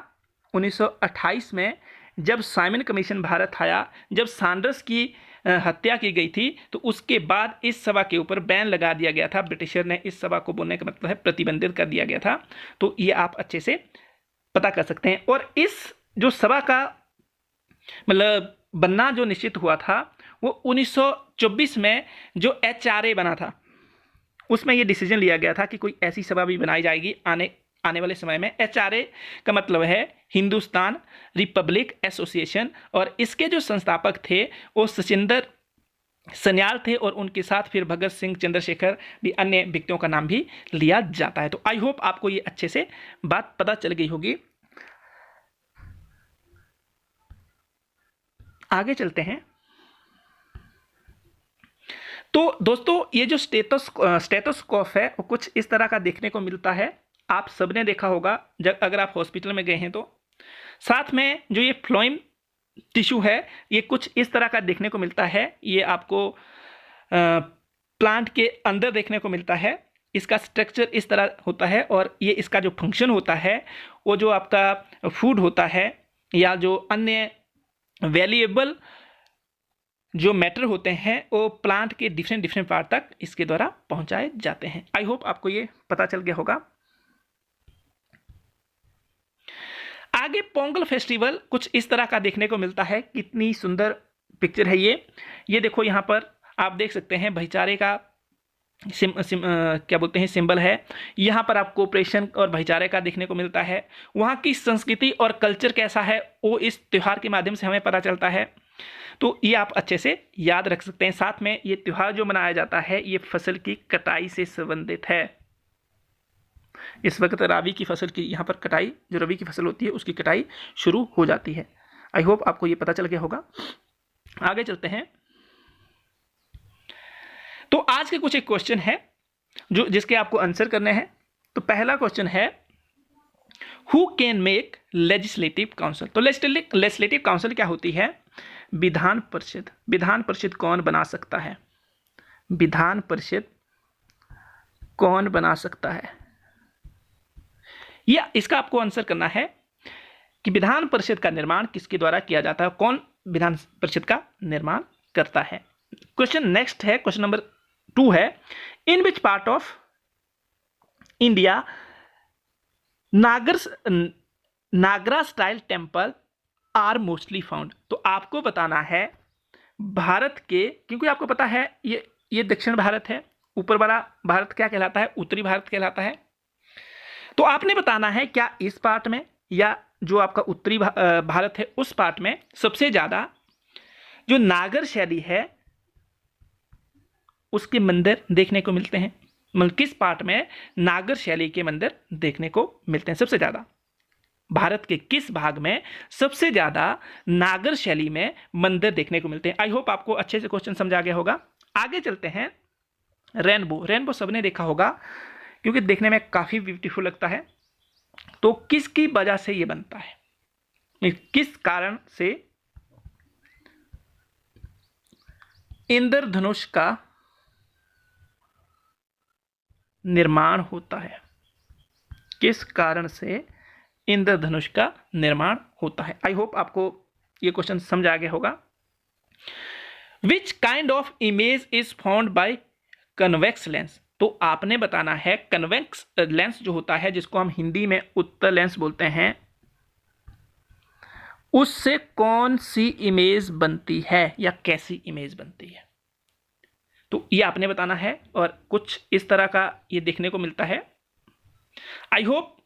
1928 में, जब साइमन कमीशन भारत आया, जब सैंडर्स की हत्या की गई थी, तो उसके बाद इस सभा के ऊपर बैन लगा दिया गया था। ब्रिटिशर ने इस सभा को बोलने का मतलब है प्रतिबंधित कर दिया गया था। तो ये आप अच्छे से पता कर सकते हैं। और इस जो सभा का मतलब बनना जो निश्चित हुआ था वो 1924 में जो HRA बना था उसमें ये डिसीजन लिया गया था कि कोई ऐसी सभा भी बनाई जाएगी आने वाले समय में। HRA का मतलब है हिंदुस्तान रिपब्लिक एसोसिएशन, और इसके जो संस्थापक थे वो सचिंदर सन्याल थे, और उनके साथ फिर भगत सिंह, चंद्रशेखर भी अन्य व्यक्तियों का नाम भी लिया जाता है। तो आई होप आपको ये अच्छे से बात पता चल गई होगी। आगे चलते हैं। तो दोस्तों ये जो स्टेथोस्कोप है वो कुछ इस तरह का देखने को मिलता है। आप सबने देखा होगा जब अगर आप हॉस्पिटल में गए हैं तो। साथ में जो ये फ्लोएम टिश्यू है ये कुछ इस तरह का देखने को मिलता है। ये आपको प्लांट के अंदर देखने को मिलता है। इसका स्ट्रक्चर इस तरह होता है, और ये इसका जो फंक्शन होता है वो जो आपका फूड होता है या जो अन्य वैल्यूएबल जो मैटर होते हैं वो प्लांट के डिफरेंट पार्ट तक इसके द्वारा पहुंचाए जाते हैं। आई होप आपको ये पता चल गया होगा। आगे पोंगल फेस्टिवल कुछ इस तरह का देखने को मिलता है। कितनी सुंदर पिक्चर है ये देखो, यहाँ पर आप देख सकते हैं भाईचारे का क्या बोलते हैं सिंबल है। यहाँ पर आप कोऑपरेशन और भाईचारे का देखने को मिलता है। वहाँ की संस्कृति और कल्चर कैसा है वो इस त्यौहार के माध्यम से हमें पता चलता है। तो ये आप अच्छे से याद रख सकते हैं। साथ में ये त्यौहार जो मनाया जाता है ये फसल की कटाई से संबंधित है। इस वक्त राबी की फसल की यहाँ पर कटाई, जो रबी की फसल होती है उसकी कटाई शुरू हो जाती है। आई होप आपको ये पता चल गया होगा। आगे चलते हैं। तो आज के कुछ एक क्वेश्चन है जो जिसके आपको आंसर करने हैं। तो पहला क्वेश्चन है who can make legislative council. तो लेजिस्लेटिव काउंसिल क्या होती है? विधान परिषद। विधान परिषद कौन बना सकता है? विधान परिषद कौन बना सकता है? या इसका आपको आंसर करना है कि विधान परिषद का निर्माण किसके द्वारा किया जाता है, कौन विधान परिषद का निर्माण करता है। क्वेश्चन नेक्स्ट है, क्वेश्चन नंबर 2 है, in which part of India Nagara style temple are mostly found. तो आपको बताना है भारत के, क्योंकि आपको पता है ये दक्षिण भारत है, ऊपर वाला भारत क्या कहलाता है, उत्तरी भारत कहलाता है। तो आपने बताना है क्या इस पार्ट में या जो आपका उत्तरी भारत है उस पार्ट में सबसे ज्यादा जो नागर शैली है उसके मंदिर देखने को मिलते हैं, मतलब किस पार्ट में नागर शैली के मंदिर देखने को मिलते हैं सबसे ज्यादा, भारत के किस भाग में सबसे ज्यादा नागर शैली में मंदिर देखने को मिलते हैं। आई होप आपको अच्छे से क्वेश्चन समझ आ गया होगा। आगे चलते हैं, रेनबो सबने देखा होगा क्योंकि देखने में काफी ब्यूटीफुल लगता है। तो किसकी वजह से ये बनता है, किस कारण से इंद्रधनुष का निर्माण होता है, किस कारण से इंद्रधनुष का निर्माण होता है। आई होप आपको ये क्वेश्चन समझ आ गया होगा। Which kind of image is found by convex lens. तो आपने बताना है कन्वेक्स लेंस जो होता है, जिसको हम हिंदी में उत्तल लेंस बोलते हैं, उससे कौन सी इमेज बनती है या कैसी इमेज बनती है। तो ये आपने बताना है और कुछ इस तरह का ये देखने को मिलता है। आई होप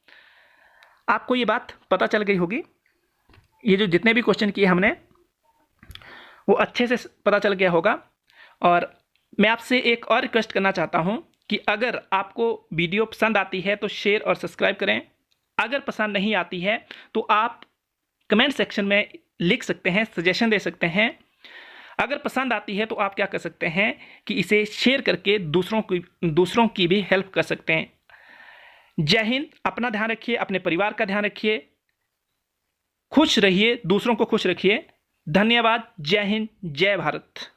आपको ये बात पता चल गई होगी। ये जो जितने भी क्वेश्चन किए हमने वो अच्छे से पता चल गया होगा। और मैं आपसे एक और रिक्वेस्ट करना चाहता हूं कि अगर आपको वीडियो पसंद आती है तो शेयर और सब्सक्राइब करें। अगर पसंद नहीं आती है तो आप कमेंट सेक्शन में लिख सकते हैं, सजेशन दे सकते हैं। अगर पसंद आती है तो आप क्या कर सकते हैं कि इसे शेयर करके दूसरों की भी हेल्प कर सकते हैं। जय हिंद, अपना ध्यान रखिए, अपने परिवार का ध्यान रखिए, खुश रहिए, दूसरों को खुश रखिए। धन्यवाद। जय हिंद, जय भारत।